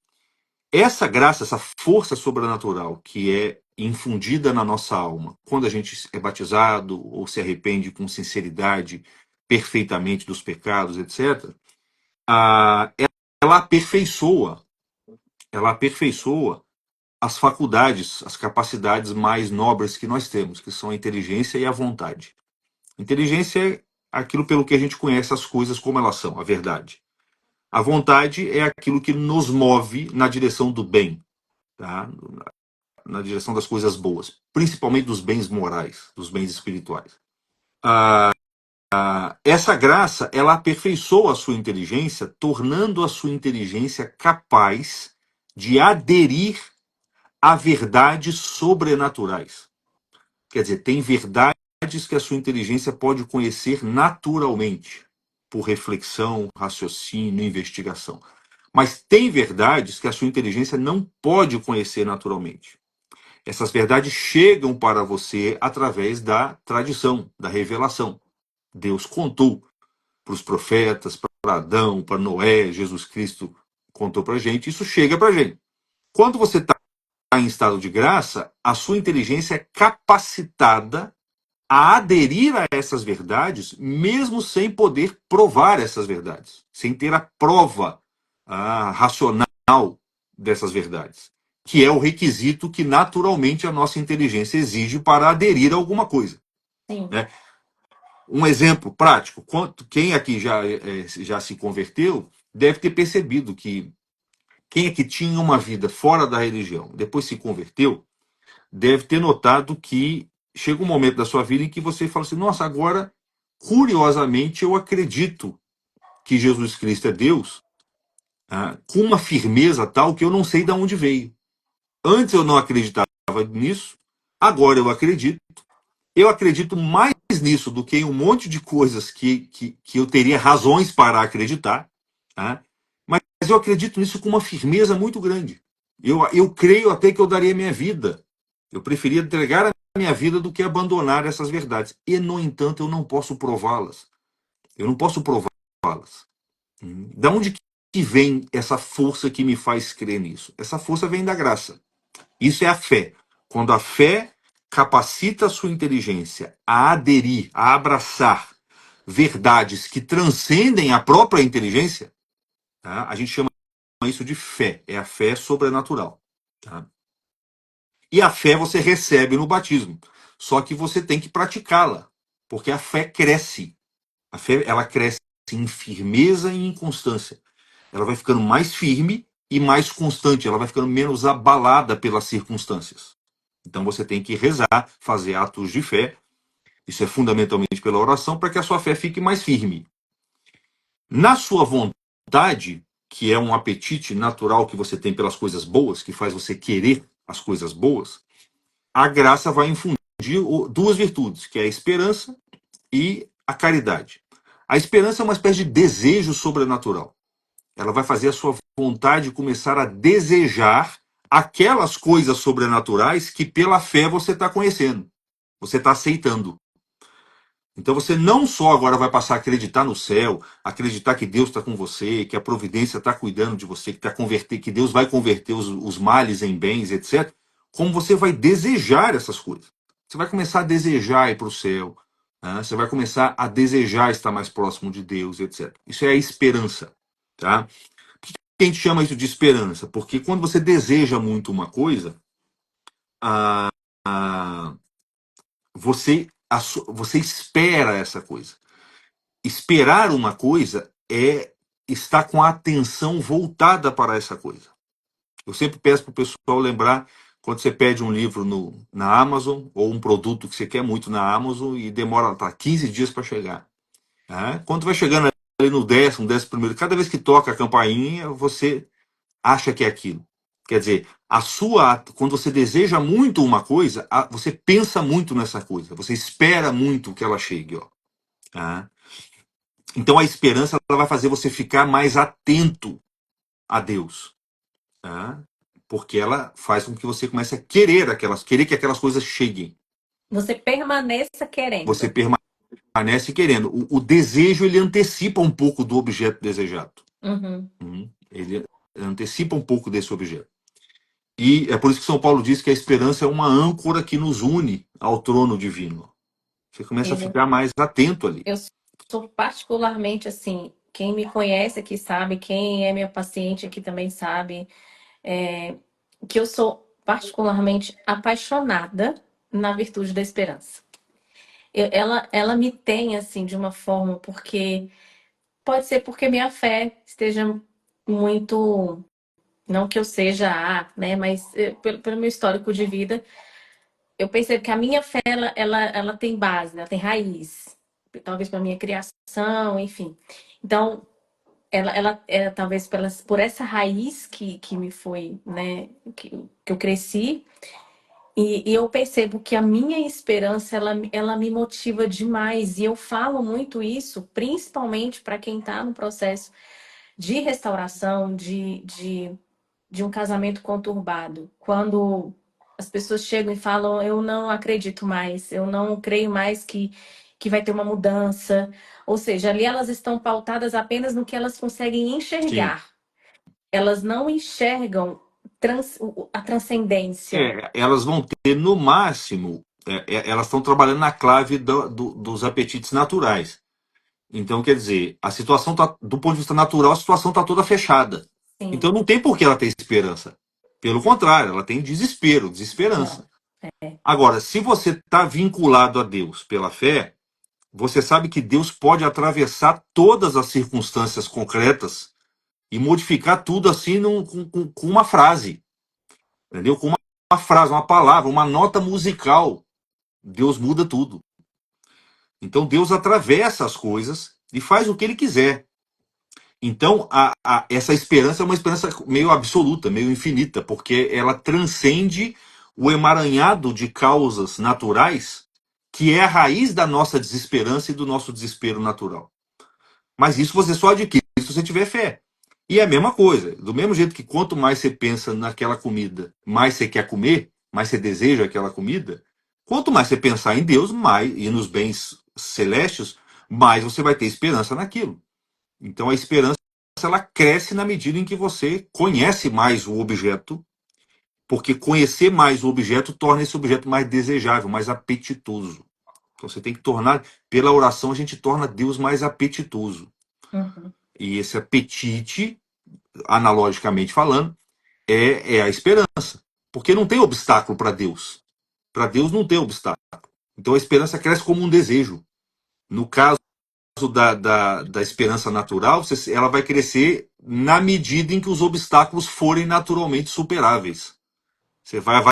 Essa graça, essa força sobrenatural que é infundida na nossa alma, quando a gente é batizado ou se arrepende com sinceridade, perfeitamente dos pecados, etc., ela aperfeiçoa, ela aperfeiçoa as faculdades, as capacidades mais nobres que nós temos, que são a inteligência e a vontade. Inteligência é aquilo pelo que a gente conhece as coisas como elas são, a verdade. A vontade é aquilo que nos move na direção do bem, tá? Na direção das coisas boas, principalmente dos bens morais, dos bens espirituais. Essa graça, ela aperfeiçoa a sua inteligência, tornando a sua inteligência capaz de aderir a verdades sobrenaturais. Quer dizer, tem verdades que a sua inteligência pode conhecer naturalmente, por reflexão, raciocínio, investigação. Mas tem verdades que a sua inteligência não pode conhecer naturalmente. Essas verdades chegam para você através da tradição, da revelação. Deus contou para os profetas, para Adão, para Noé, Jesus Cristo contou para a gente, isso chega para a gente. Quando você está em estado de graça, a sua inteligência é capacitada a aderir a essas verdades, mesmo sem poder provar essas verdades, sem ter a prova racional dessas verdades, que é o requisito que naturalmente a nossa inteligência exige para aderir a alguma coisa. Sim. Né? Um exemplo prático, quem aqui já se converteu deve ter percebido que quem é que tinha uma vida fora da religião, depois se converteu, deve ter notado que chega um momento da sua vida em que você fala assim: nossa, agora, curiosamente, eu acredito que Jesus Cristo é Deus, com uma firmeza tal que eu não sei de onde veio. Antes eu não acreditava nisso, agora eu acredito. Eu acredito mais nisso do que em um monte de coisas que eu teria razões para acreditar. Tá? Mas eu acredito nisso com uma firmeza muito grande. Eu creio até que eu daria minha vida. Eu preferia entregar a minha vida do que abandonar essas verdades. E, no entanto, eu não posso prová-las. Eu não posso prová-las. Da onde que vem essa força que me faz crer nisso? Essa força vem da graça. Isso é a fé. Quando a fé capacita a sua inteligência a aderir, a abraçar verdades que transcendem a própria inteligência, tá? A gente chama isso de fé. É a fé sobrenatural. Tá? E a fé você recebe no batismo. Só que você tem que praticá-la. Porque a fé cresce. A fé ela cresce em firmeza e em constância. Ela vai ficando mais firme e mais constante. Ela vai ficando menos abalada pelas circunstâncias. Então você tem que rezar, fazer atos de fé. Isso é fundamentalmente pela oração, para que a sua fé fique mais firme. Na sua vontade, que é um apetite natural que você tem pelas coisas boas, que faz você querer as coisas boas, a graça vai infundir duas virtudes, que é a esperança e a caridade. A esperança é uma espécie de desejo sobrenatural. Ela vai fazer a sua vontade começar a desejar aquelas coisas sobrenaturais que pela fé você está conhecendo, você está aceitando. Então você não só agora vai passar a acreditar no céu, acreditar que Deus está com você, que a providência está cuidando de você, que Deus vai converter os males em bens, etc. Como você vai desejar essas coisas. Você vai começar a desejar ir para o céu, né? Você vai começar a desejar estar mais próximo de Deus, etc. Isso é a esperança. Tá? Por que a gente chama isso de esperança? Porque quando você deseja muito uma coisa, a, a, você espera essa coisa. Esperar uma coisa é estar com a atenção voltada para essa coisa. Eu sempre peço para o pessoal lembrar quando você pede um livro na Amazon ou um produto que você quer muito na Amazon e demora 15 dias para chegar. Né? Quando vai chegando ali no 11º, cada vez que toca a campainha, você acha que é aquilo. Quer dizer, quando você deseja muito uma coisa, você pensa muito nessa coisa, você espera muito que ela chegue. Ó. Tá? Então a esperança ela vai fazer você ficar mais atento a Deus. Tá? Porque ela faz com que você comece a querer que aquelas coisas cheguem. Você permaneça Você querendo. permanece querendo. O desejo ele antecipa um pouco do objeto desejado. Uhum. Ele antecipa um pouco desse objeto. E é por isso que São Paulo diz que a esperança é uma âncora que nos une ao trono divino. Você começa a Eu, ficar mais atento ali. eu sou particularmente assim, quem me conhece aqui sabe, quem é minha paciente aqui também sabe, é, que eu sou particularmente apaixonada na virtude da esperança. Ela me tem assim de uma forma, porque pode ser porque minha fé esteja muito, não que eu seja né, mas pelo meu histórico de vida, eu percebo que a minha fé ela tem base, ela tem raiz, talvez pela minha criação, enfim. Então, ela talvez por essa raiz que me foi, né, que eu cresci, e eu percebo que a minha esperança ela me motiva demais. E eu falo muito isso, principalmente para quem está no processo de restauração, de um casamento conturbado. Quando as pessoas chegam e falam, eu não acredito mais, eu não creio mais que vai ter uma mudança. Ou seja, ali elas estão pautadas apenas no que elas conseguem Sim. enxergar. Elas não enxergam a transcendência. Elas vão ter, no máximo, elas estão trabalhando na clave dos apetites naturais. Então, quer dizer, a situação tá, do ponto de vista natural, a situação está toda fechada. Então Sim, não tem por que ela ter esperança. Pelo contrário, ela tem desespero, não. desesperança. Agora, se você está vinculado a Deus pela fé, você sabe que Deus pode atravessar todas as circunstâncias concretas e modificar tudo assim com uma frase, entendeu? Com uma frase, uma palavra, uma nota musical. Deus muda tudo. Então Deus atravessa as coisas e faz o que ele quiser. Então essa esperança é uma esperança meio absoluta, meio infinita, porque ela transcende o emaranhado de causas naturais que é a raiz da nossa desesperança e do nosso desespero natural. Mas isso você só adquire se você tiver fé. E é a mesma coisa, do mesmo jeito que quanto mais você pensa naquela comida, mais você quer comer, mais você deseja aquela comida, quanto mais você pensar em Deus, mais e nos bens celestes, mais você vai ter esperança naquilo. Então a esperança ela cresce na medida em que você conhece mais o objeto, porque conhecer mais o objeto torna esse objeto mais desejável, mais apetitoso. Então você tem que tornar, pela oração a gente torna Deus mais apetitoso. Uhum. E esse apetite, analogicamente falando, é a esperança. Porque não tem obstáculo para Deus. Para Deus não tem obstáculo. Então a esperança cresce como um desejo. No caso da esperança natural, ela vai crescer na medida em que os obstáculos forem naturalmente superáveis. Você vai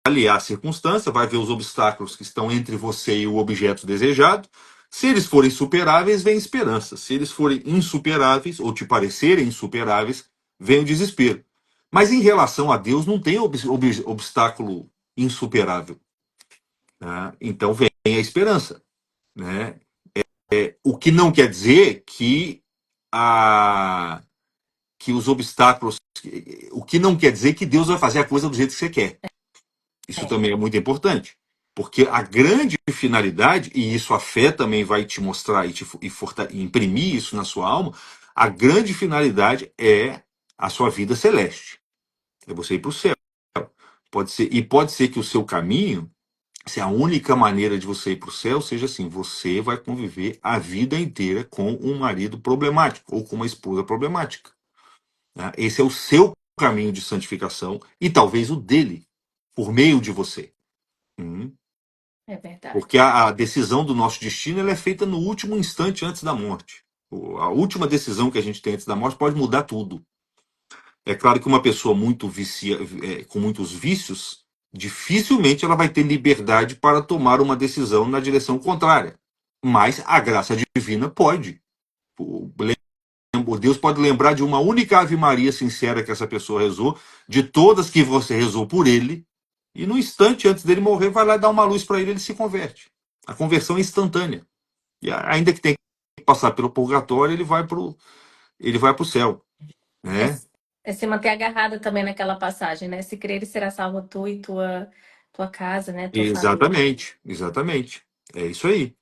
avaliar a circunstância, vai ver os obstáculos que estão entre você e o objeto desejado. Se eles forem superáveis, vem esperança. Se eles forem insuperáveis, ou te parecerem insuperáveis, vem o desespero. Mas em relação a Deus, não tem obstáculo insuperável. Né? Então vem a esperança. Né? O que não quer dizer que os obstáculos. O que não quer dizer que Deus vai fazer a coisa do jeito que você quer. Isso É. também é muito importante. Porque a grande finalidade, e isso a fé também vai te mostrar e imprimir isso na sua alma, a grande finalidade é a sua vida celeste. É você ir para o céu. Pode ser que o seu caminho, se a única maneira de você ir para o céu seja assim, você vai conviver a vida inteira com um marido problemático ou com uma esposa problemática. Né? Esse é o seu caminho de santificação e talvez o dele, por meio de você. Hum. É verdade. Porque a decisão do nosso destino ela é feita no último instante antes da morte. A última decisão que a gente tem antes da morte pode mudar tudo. É claro que uma pessoa com muitos vícios, dificilmente ela vai ter liberdade para tomar uma decisão na direção contrária. Mas a graça divina pode. Deus pode lembrar de uma única Ave Maria sincera que essa pessoa rezou, de todas que você rezou por ele, e no instante antes dele morrer, vai lá dar uma luz para ele, ele se converte. A conversão é instantânea. E ainda que tenha que passar pelo purgatório, ele vai pro céu, É, né? é se manter agarrado também naquela passagem, né? Se crer, será salvo tu e tua casa, né? Tua família. Exatamente, exatamente. É isso aí.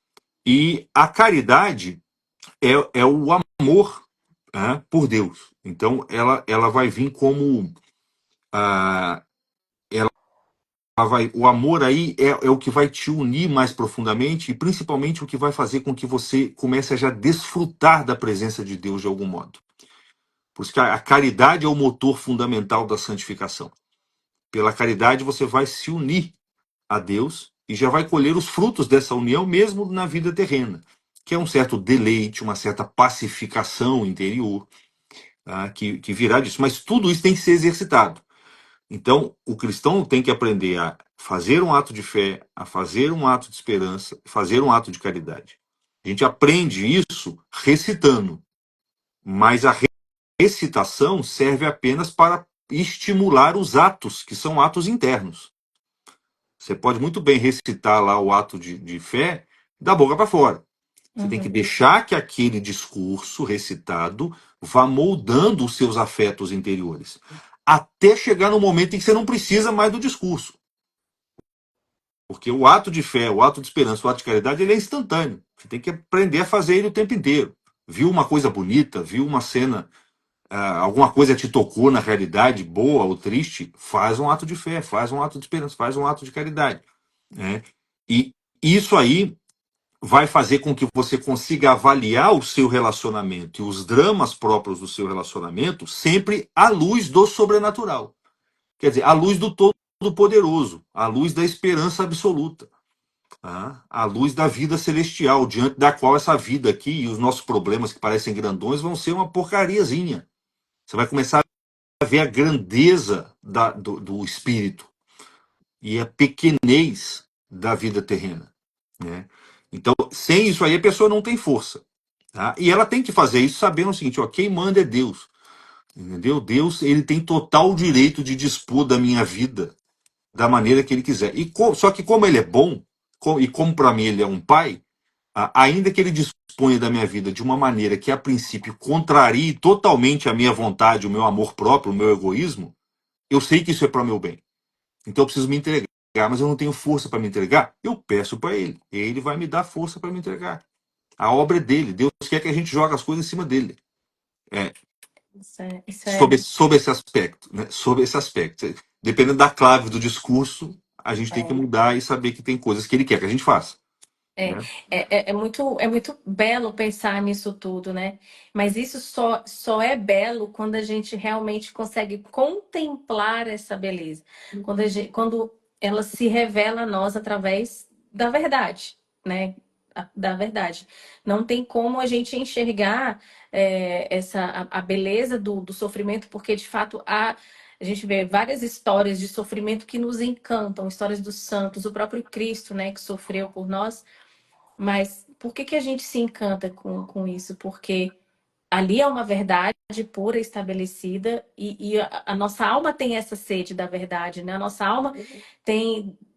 E a caridade é o amor, né, por Deus. Então, ela vai vir como ah, o amor aí é o que vai te unir mais profundamente e principalmente o que vai fazer com que você comece a já desfrutar da presença de Deus de algum modo. Por isso que a caridade é o motor fundamental da santificação. Pela caridade você vai se unir a Deus e já vai colher os frutos dessa união mesmo na vida terrena, que é um certo deleite, uma certa pacificação interior, tá? Que virá disso. Mas tudo isso tem que ser exercitado. Então, o cristão tem que aprender a fazer um ato de fé, a fazer um ato de esperança, fazer um ato de caridade. A gente aprende isso recitando, mas a recitação serve apenas para estimular os atos, que são atos internos. Você pode muito bem recitar lá o ato de fé da boca para fora. Você tem que Uhum. deixar que aquele discurso recitado vá moldando os seus afetos interiores. Até chegar no momento em que você não precisa mais do discurso. Porque o ato de fé, o ato de esperança, o ato de caridade, ele é instantâneo. Você tem que aprender a fazer ele o tempo inteiro. Viu uma coisa bonita, viu uma cena, alguma coisa te tocou na realidade, boa ou triste, faz um ato de fé, faz um ato de esperança, faz um ato de caridade. Né? E isso aí vai fazer com que você consiga avaliar o seu relacionamento e os dramas próprios do seu relacionamento sempre à luz do sobrenatural. Quer dizer, à luz do Todo-Poderoso, à luz da esperança absoluta, tá? À luz da vida celestial, diante da qual essa vida aqui e os nossos problemas que parecem grandões vão ser uma porcariazinha. Você vai começar a ver a grandeza do espírito e a pequenez da vida terrena, né? Então, sem isso aí, a pessoa não tem força. Tá? E ela tem que fazer isso sabendo o seguinte: ó, quem manda é Deus. Entendeu? Deus, ele tem total direito de dispor da minha vida da maneira que ele quiser. Só que como ele é bom, e como para mim ele é um pai, ainda que ele disponha da minha vida de uma maneira que a princípio contrarie totalmente a minha vontade, o meu amor próprio, o meu egoísmo, eu sei que isso é para o meu bem. Então eu preciso me entregar, mas eu não tenho força para me entregar. Eu peço para ele. Ele vai me dar força para me entregar. A obra é dele. Deus quer que a gente jogue as coisas em cima dele. É, Isso é, sob esse aspecto, né? Sob esse aspecto. Dependendo da clave do discurso, a gente tem que é. mudar e saber que tem coisas que ele quer que a gente faça. É, Né? é muito belo pensar nisso tudo, né? Mas isso só é belo quando a gente realmente consegue contemplar essa beleza. Quando ela se revela a nós através da verdade, né? Da verdade. Não tem como a gente enxergar a beleza do sofrimento, porque de fato a gente vê várias histórias de sofrimento que nos encantam, histórias dos santos, o próprio Cristo, né, que sofreu por nós. Mas por que que a gente se encanta com isso? Porque ali é uma verdade pura estabelecida e a nossa alma tem essa sede da verdade, né? A nossa alma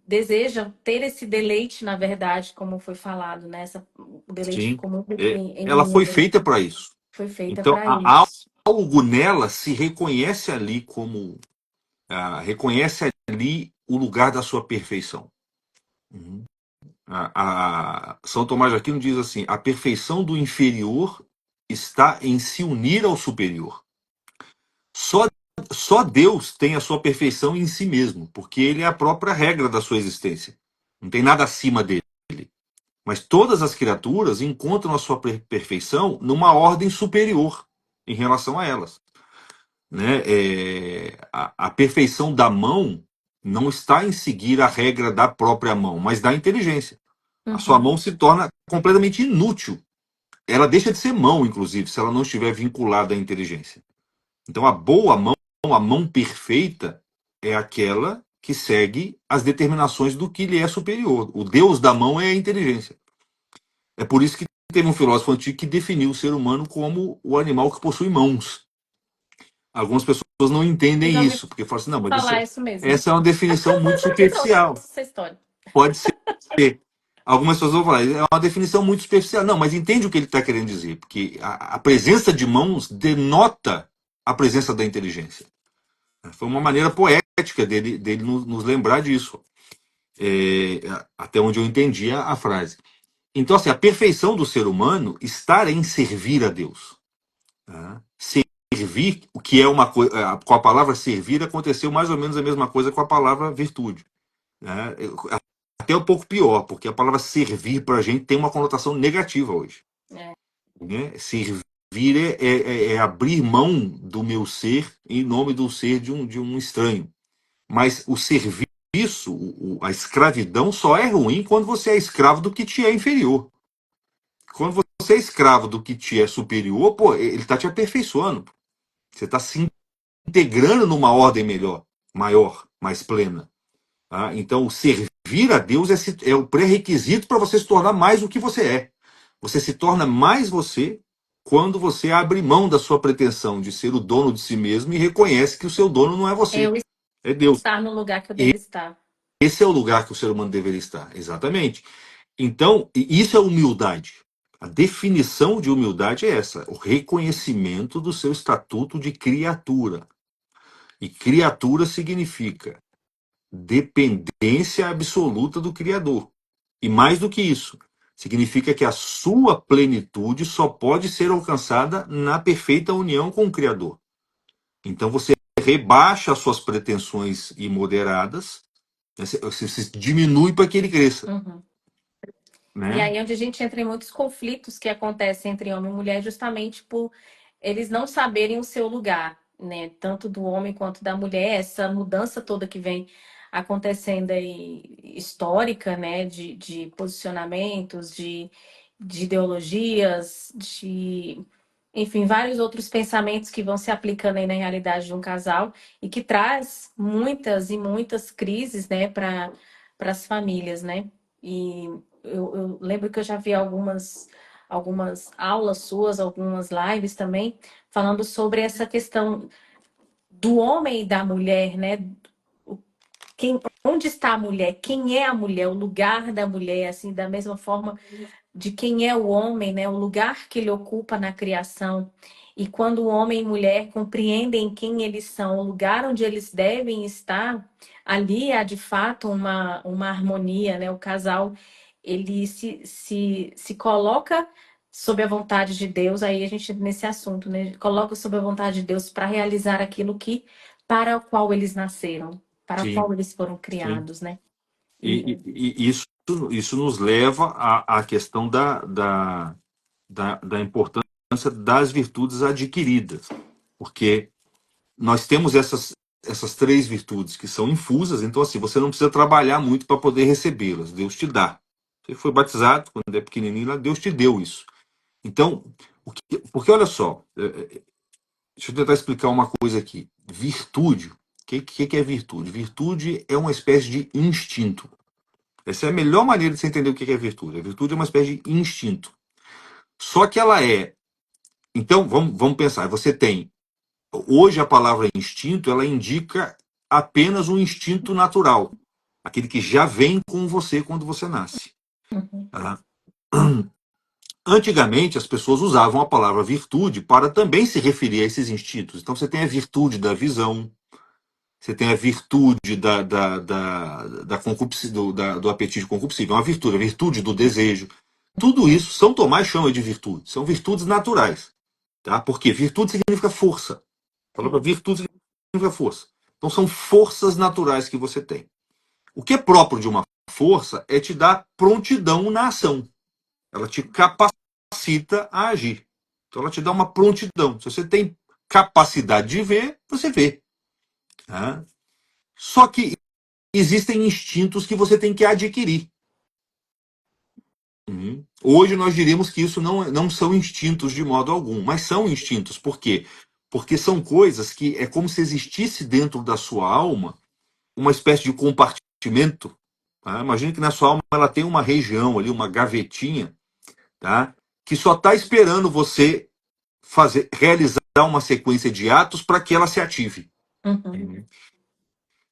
deseja ter esse deleite na verdade, como foi falado, né? O deleite Sim. comum em Ela foi unida, né? feita para isso. Foi feita Então, para isso. algo nela se reconhece ali como. Reconhece ali o lugar da sua perfeição. Uhum. São Tomás de Aquino diz assim: a perfeição do inferior está em se unir ao superior. Só, só Deus tem a sua perfeição em si mesmo, porque ele é a própria regra da sua existência. Não tem nada acima dele. Mas todas as criaturas encontram a sua perfeição numa ordem superior em relação a elas. Né? A perfeição da mão não está em seguir a regra da própria mão, mas da inteligência. A sua Uhum. mão se torna completamente inútil. Ela deixa de ser mão, inclusive, se ela não estiver vinculada à inteligência. Então, a boa mão, a mão perfeita, é aquela que segue as determinações do que lhe é superior. O Deus da mão é a inteligência. É por isso que teve um filósofo antigo que definiu o ser humano como o animal que possui mãos. Algumas pessoas não Eu entendem já ouvi isso, porque falam assim, não, mas falar isso mesmo. essa é uma definição muito Eu trouxe superficial. essa história. Pode ser. Algumas pessoas vão falar, é uma definição muito superficial. Não, mas entende o que ele está querendo dizer, porque a presença de mãos denota a presença da inteligência. Foi uma maneira poética dele nos lembrar disso. É, até onde eu entendi a frase. Então, assim, a perfeição do ser humano está em servir a Deus. Tá? Servir, o que é uma coisa. Com a palavra servir, aconteceu mais ou menos a mesma coisa com a palavra virtude. Né? Até um pouco pior, porque a palavra servir para a gente tem uma conotação negativa hoje. É. Né? Servir é abrir mão do meu ser em nome do ser de um estranho. Mas o serviço, a escravidão, só é ruim quando você é escravo do que te é inferior. Quando você é escravo do que te é superior, pô, ele está te aperfeiçoando. Você está se integrando numa ordem melhor, maior, mais plena. Tá? Então, o servir a Deus é o pré-requisito para você se tornar mais o que você é. Você se torna mais você quando você abre mão da sua pretensão de ser o dono de si mesmo e reconhece que o seu dono não é você, Eu é Deus. estar no lugar que eu devo estar. Esse é o lugar que o ser humano deveria estar, exatamente. Então, isso é humildade. A definição de humildade é essa: o reconhecimento do seu estatuto de criatura. E criatura significa dependência absoluta do Criador. E mais do que isso, significa que a sua plenitude só pode ser alcançada na perfeita união com o Criador. Então você rebaixa as suas pretensões imoderadas, né? Você diminui para que ele cresça. Uhum. E Né? aí, onde a gente entra em muitos conflitos que acontecem entre homem e mulher, justamente por eles não saberem o seu lugar, né? Tanto do homem quanto da mulher, essa mudança toda que vem acontecendo aí, histórica, né? De posicionamentos, de ideologias, enfim, vários outros pensamentos que vão se aplicando aí na realidade de um casal e que traz muitas e muitas crises, né, para as famílias, né? E eu lembro que eu já vi algumas aulas suas, algumas lives também, falando sobre essa questão do homem e da mulher, né? Onde está a mulher? Quem é a mulher? O lugar da mulher, assim, da mesma forma de quem é o homem, né? O lugar que ele ocupa na criação. E quando o homem e mulher compreendem quem eles são, o lugar onde eles devem estar, ali há de fato uma harmonia, né? O casal, ele se coloca sob a vontade de Deus, aí a gente nesse assunto, né? Coloca sob a vontade de Deus para realizar aquilo que para o qual eles nasceram, para o Sim, qual eles foram sim. criados, né? E E isso nos leva à questão da importância das virtudes adquiridas, porque nós temos essas três virtudes que são infusas, então assim, você não precisa trabalhar muito para poder recebê-las, Deus te dá. Você foi batizado quando é pequenininho, lá, Deus te deu isso. Então, porque olha só, deixa eu tentar explicar uma coisa aqui. Virtude, o que é virtude? Virtude é uma espécie de instinto. Essa é a melhor maneira de você entender o que é virtude. A virtude é uma espécie de instinto. Só que ela é. Então, vamos pensar. Você tem. Hoje a palavra instinto ela indica apenas um instinto natural. Aquele que já vem com você quando você nasce. uhum, Tá? Antigamente, as pessoas usavam a palavra virtude para também se referir a esses instintos. Então, você tem a virtude da visão, você tem a virtude da do apetite concupiscível, é uma virtude, a virtude do desejo. Tudo isso São Tomás chama de virtude, são virtudes naturais. Tá? Porque virtude significa força. A palavra sim. virtude significa força. Então são forças naturais que você tem. O que é próprio de uma força é te dar prontidão na ação. Ela te capacita a agir. Então ela te dá uma prontidão. Se você tem capacidade de ver, você vê. Tá? Só que existem instintos que você tem que adquirir. Uhum. Hoje nós diríamos que isso não são instintos de modo algum, mas são instintos. Por quê? Porque são coisas que é como se existisse dentro da sua alma uma espécie de compartimento. Tá? Imagina que na sua alma ela tem uma região ali, uma gavetinha, tá? Que só está esperando você realizar uma sequência de atos para que ela se ative. Uhum, Uhum.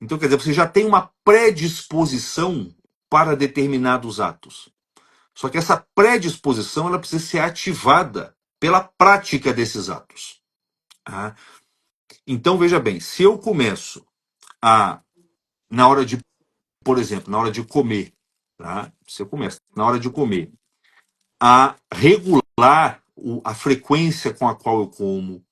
Então, quer dizer, você já tem uma predisposição para determinados atos. Só que essa predisposição ela precisa ser ativada pela prática desses atos. Tá? Então, veja bem, se eu começo a, na hora de, por exemplo, na hora de comer, tá? Se eu começo, na hora de comer, a regular a frequência com a qual eu como,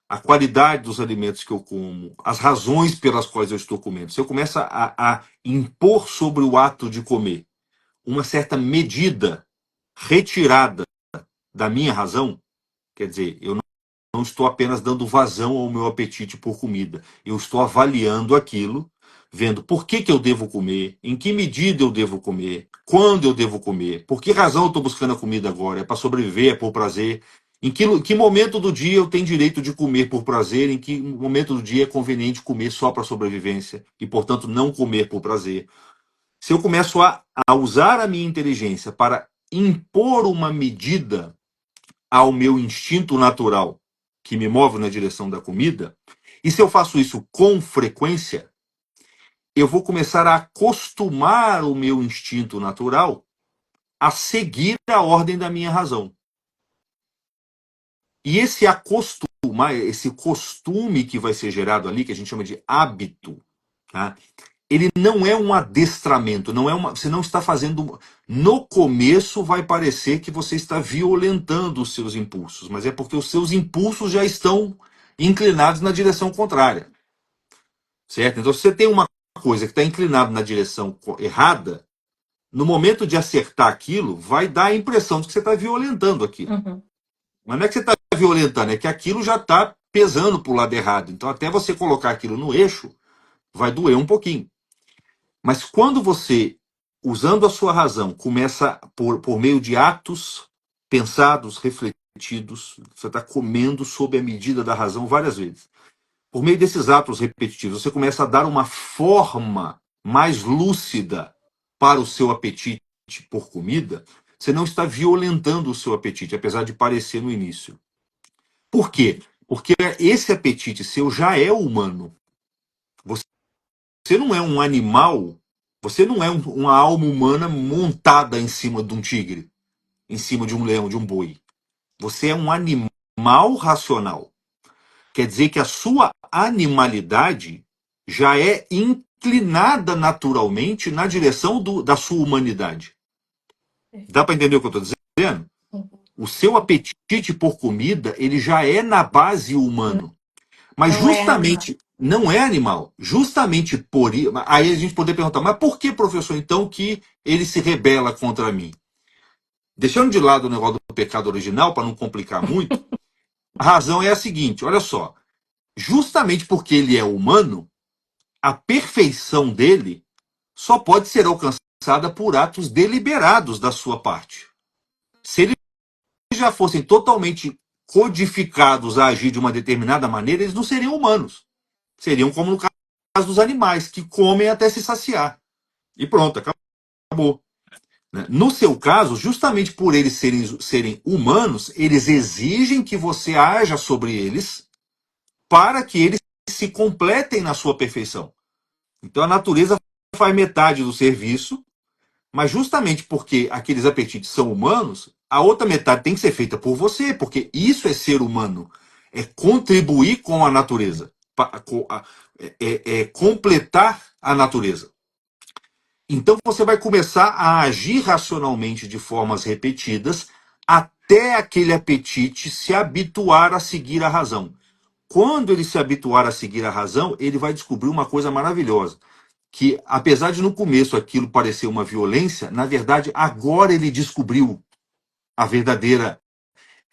a qualidade dos alimentos que eu como, as razões pelas quais eu estou comendo, se eu começo a impor sobre o ato de comer uma certa medida retirada da minha razão, quer dizer, eu não estou apenas dando vazão ao meu apetite por comida. Eu estou avaliando aquilo, vendo por que eu devo comer, em que medida eu devo comer, quando eu devo comer, por que razão eu estou buscando a comida agora? É para sobreviver, é por prazer? Que momento do dia eu tenho direito de comer por prazer? Em que momento do dia é conveniente comer só para sobrevivência e, portanto, não comer por prazer? Se eu começo a usar a minha inteligência para impor uma medida ao meu instinto natural que me move na direção da comida, e se eu faço isso com frequência, eu vou começar a acostumar o meu instinto natural a seguir a ordem da minha razão. E esse acostumar, esse costume que vai ser gerado ali, que a gente chama de hábito, tá? Ele não é um adestramento, não é você não está fazendo. No começo vai parecer que você está violentando os seus impulsos, mas é porque os seus impulsos já estão inclinados na direção contrária, certo? Então, se você tem uma coisa que está inclinada na direção errada, no momento de acertar aquilo, vai dar a impressão de que você está violentando aquilo. uhum. Mas não é que você está violentando, é que aquilo já está pesando para o lado errado. Então, até você colocar aquilo no eixo, vai doer um pouquinho. Mas quando você, usando a sua razão, começa por meio de atos pensados, refletidos, repetidos, você está comendo sob a medida da razão várias vezes. Por meio desses atos repetitivos, você começa a dar uma forma mais lúcida para o seu apetite por comida. Você não está violentando o seu apetite, apesar de parecer no início. Por quê? Porque esse apetite seu já é humano. Você não é um animal, você não é uma alma humana montada em cima de um tigre, em cima de um leão, de um boi. Você é um animal racional. Quer dizer que a sua animalidade já é inclinada naturalmente na direção da sua humanidade. Dá para entender o que eu estou dizendo? O seu apetite por comida, ele já é na base humano. Mas Não é animal. justamente não é animal. Justamente por isso. Aí a gente poderia perguntar, mas por que, professor, então, que ele se rebela contra mim? Deixando de lado o negócio do pecado original, para não complicar muito, a razão é a seguinte: olha só. Justamente porque ele é humano, a perfeição dele só pode ser alcançada por atos deliberados da sua parte. Se eles já fossem totalmente codificados a agir de uma determinada maneira, eles não seriam humanos. Seriam como no caso dos animais, que comem até se saciar. E pronto, acabou. No seu caso, justamente por eles serem humanos, eles exigem que você haja sobre eles para que eles se completem na sua perfeição. Então a natureza faz metade do serviço, mas justamente porque aqueles apetites são humanos, a outra metade tem que ser feita por você, porque isso é ser humano, é contribuir com a natureza, é completar a natureza. Então você vai começar a agir racionalmente de formas repetidas até aquele apetite se habituar a seguir a razão. Quando ele se habituar a seguir a razão, ele vai descobrir uma coisa maravilhosa, que apesar de no começo aquilo parecer uma violência, na verdade agora ele descobriu a verdadeira.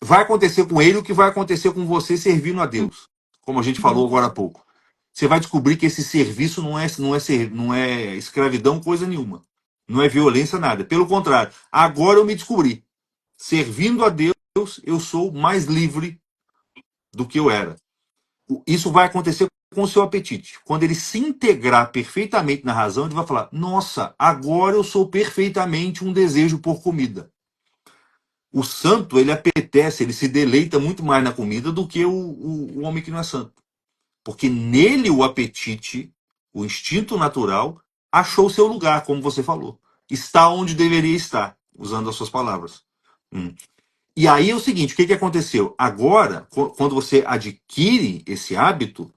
Vai acontecer com ele o que vai acontecer com você servindo a Deus, como a gente falou agora há pouco. Você vai descobrir que esse serviço não é escravidão coisa nenhuma, não é violência nada. Pelo contrário, agora eu me descobri, servindo a Deus eu sou mais livre do que eu era. Isso vai acontecer com o seu apetite. Quando ele se integrar perfeitamente na razão, ele vai falar: nossa, agora eu sou perfeitamente um desejo por comida. O santo, ele apetece, ele se deleita muito mais na comida do que o homem que não é santo. Porque nele o apetite, o instinto natural, achou seu lugar, como você falou. Está onde deveria estar, usando as suas palavras. E aí é o seguinte, o que aconteceu? Agora, quando você adquire esse hábito,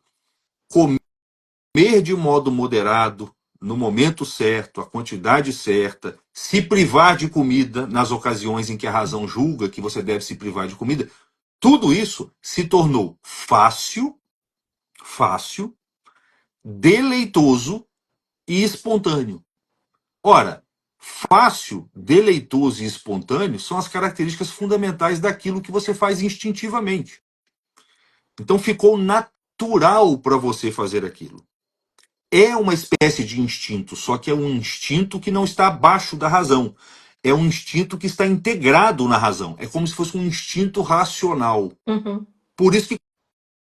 comer de modo moderado, no momento certo, a quantidade certa, se privar de comida nas ocasiões em que a razão julga que você deve se privar de comida, tudo isso se tornou fácil, deleitoso e espontâneo. Ora, fácil, deleitoso e espontâneo são as características fundamentais daquilo que você faz instintivamente. Então ficou natural para você fazer aquilo. É uma espécie de instinto, só que é um instinto que não está abaixo da razão. É um instinto que está integrado na razão. É como se fosse um instinto racional. Por isso que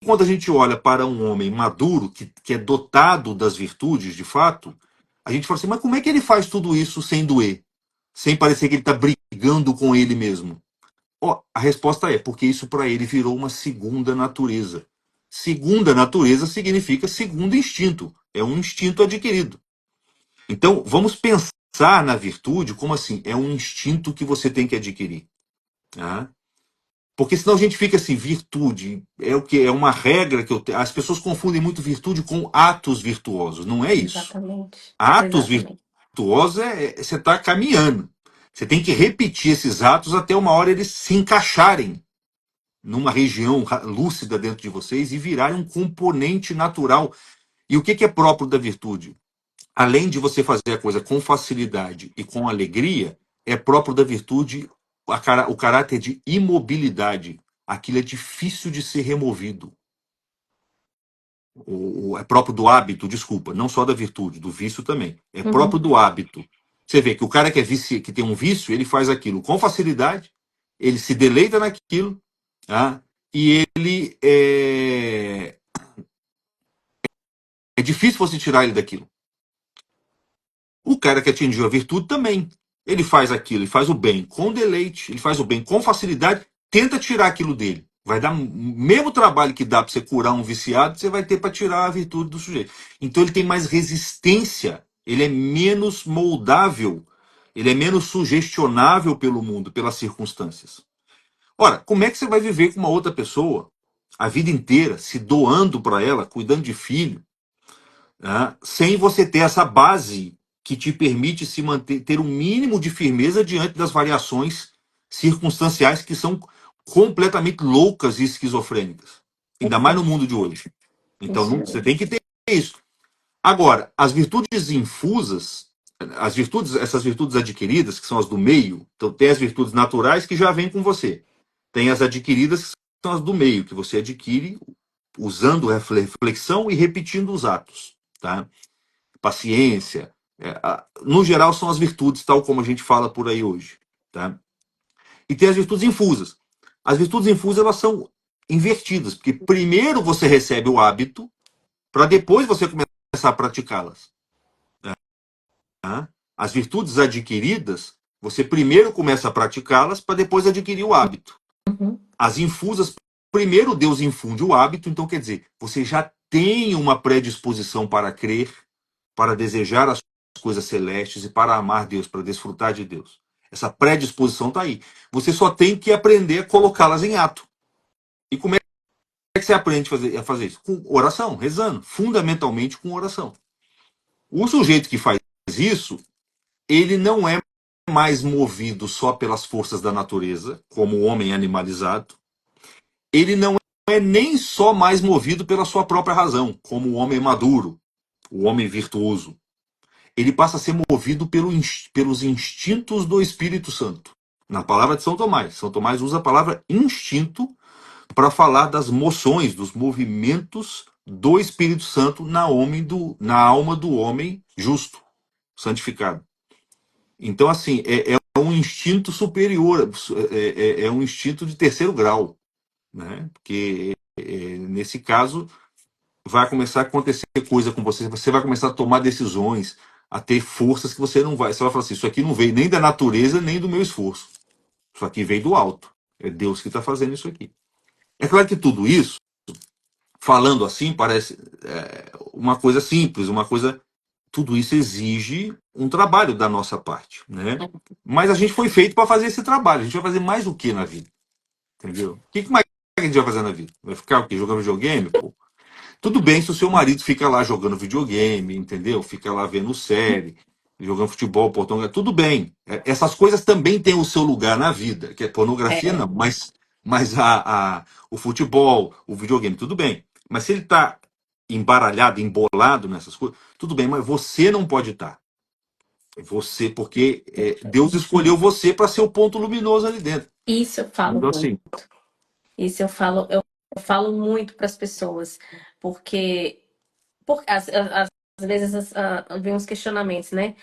quando a gente olha para um homem maduro, que é dotado das virtudes, de fato, a gente fala assim, mas como é que ele faz tudo isso sem doer? Sem parecer que ele está brigando com ele mesmo? A resposta é porque isso para ele virou uma segunda natureza. Segunda natureza significa segundo instinto. É um instinto adquirido. Então, vamos pensar na virtude como assim, é um instinto que você tem que adquirir. Tá? Porque senão a gente fica assim, virtude é o que é uma regra que as pessoas confundem muito virtude com atos virtuosos. Não é isso. Exatamente. Atos virtuosos você está caminhando. Você tem que repetir esses atos até uma hora eles se encaixarem numa região lúcida dentro de vocês e virarem um componente natural. E o que é próprio da virtude? Além de você fazer a coisa com facilidade e com alegria, é próprio da virtude o caráter de imobilidade. Aquilo é difícil de ser removido. É próprio do hábito, desculpa, não só da virtude, do vício também. É próprio do hábito. Você vê que o cara que tem um vício, ele faz aquilo com facilidade, ele se deleita naquilo, tá? E ele é difícil você tirar ele daquilo. O cara que atingiu a virtude também. Ele faz aquilo, ele faz o bem com deleite, ele faz o bem com facilidade, tenta tirar aquilo dele. Vai dar o mesmo trabalho que dá para você curar um viciado, você vai ter para tirar a virtude do sujeito. Então ele tem mais resistência, ele é menos moldável, ele é menos sugestionável pelo mundo, pelas circunstâncias. Ora, como é que você vai viver com uma outra pessoa a vida inteira, se doando para ela, cuidando de filho, né, sem você ter essa base que te permite se manter, ter um mínimo de firmeza diante das variações circunstanciais que são completamente loucas e esquizofrênicas, ainda mais no Entendo. mundo de hoje. Então Isso você mesmo. tem que ter isso. Agora, as virtudes infusas, as virtudes, essas virtudes adquiridas, que são as do meio, então tem as virtudes naturais que já vêm com você. Tem as adquiridas, que são as do meio, que você adquire usando reflexão e repetindo os atos. Tá? Paciência. No geral, são as virtudes, tal como a gente fala por aí hoje. Tá? E tem as virtudes infusas. As virtudes infusas elas são invertidas, porque primeiro você recebe o hábito, para depois você começar a praticá-las. Tá? As virtudes adquiridas, você primeiro começa a praticá-las para depois adquirir o hábito. Uhum. As infusas, primeiro Deus infunde o hábito, então quer dizer, você já tem uma predisposição para crer, para desejar as coisas celestes e para amar Deus, para desfrutar de Deus. Essa predisposição está aí. Você só tem que aprender a colocá-las em ato. E como é que você aprende a fazer isso? Com oração, rezando, fundamentalmente com oração. O sujeito que faz isso, ele não é mais movido só pelas forças da natureza, como o homem animalizado. Ele não é nem só mais movido pela sua própria razão, como o homem maduro, o homem virtuoso. Ele passa a ser movido pelos instintos do Espírito Santo. Na palavra de São Tomás usa a palavra instinto para falar das moções, dos movimentos do Espírito Santo na alma do homem justo, santificado. Então, assim, é um instinto superior, é um instinto de terceiro grau, né? Porque nesse caso vai começar a acontecer coisa com você, você vai começar a tomar decisões, a ter forças que você vai falar assim, isso aqui não veio nem da natureza, nem do meu esforço. Isso aqui veio do alto. É Deus que está fazendo isso aqui. É claro que tudo isso, falando assim, parece uma coisa simples, uma coisa. Tudo isso exige um trabalho da nossa parte, né? Mas a gente foi feito para fazer esse trabalho. A gente vai fazer mais o que na vida? Entendeu? O que mais a gente vai fazer na vida? Vai ficar o quê? Jogando videogame? Pô? Tudo bem se o seu marido fica lá jogando videogame, entendeu? Fica lá vendo série, jogando futebol, portão. Tudo bem. Essas coisas também têm o seu lugar na vida, que é pornografia, É, não. Mas o futebol, o videogame, tudo bem. Mas se ele está embaralhado, embolado nessas coisas, tudo bem, mas você não pode estar. Você, porque Deus escolheu você para ser o ponto luminoso ali dentro. isso eu falo Então, muito. assim, Isso eu falo muito para as pessoas, porque, às vezes vem uns questionamentos, né?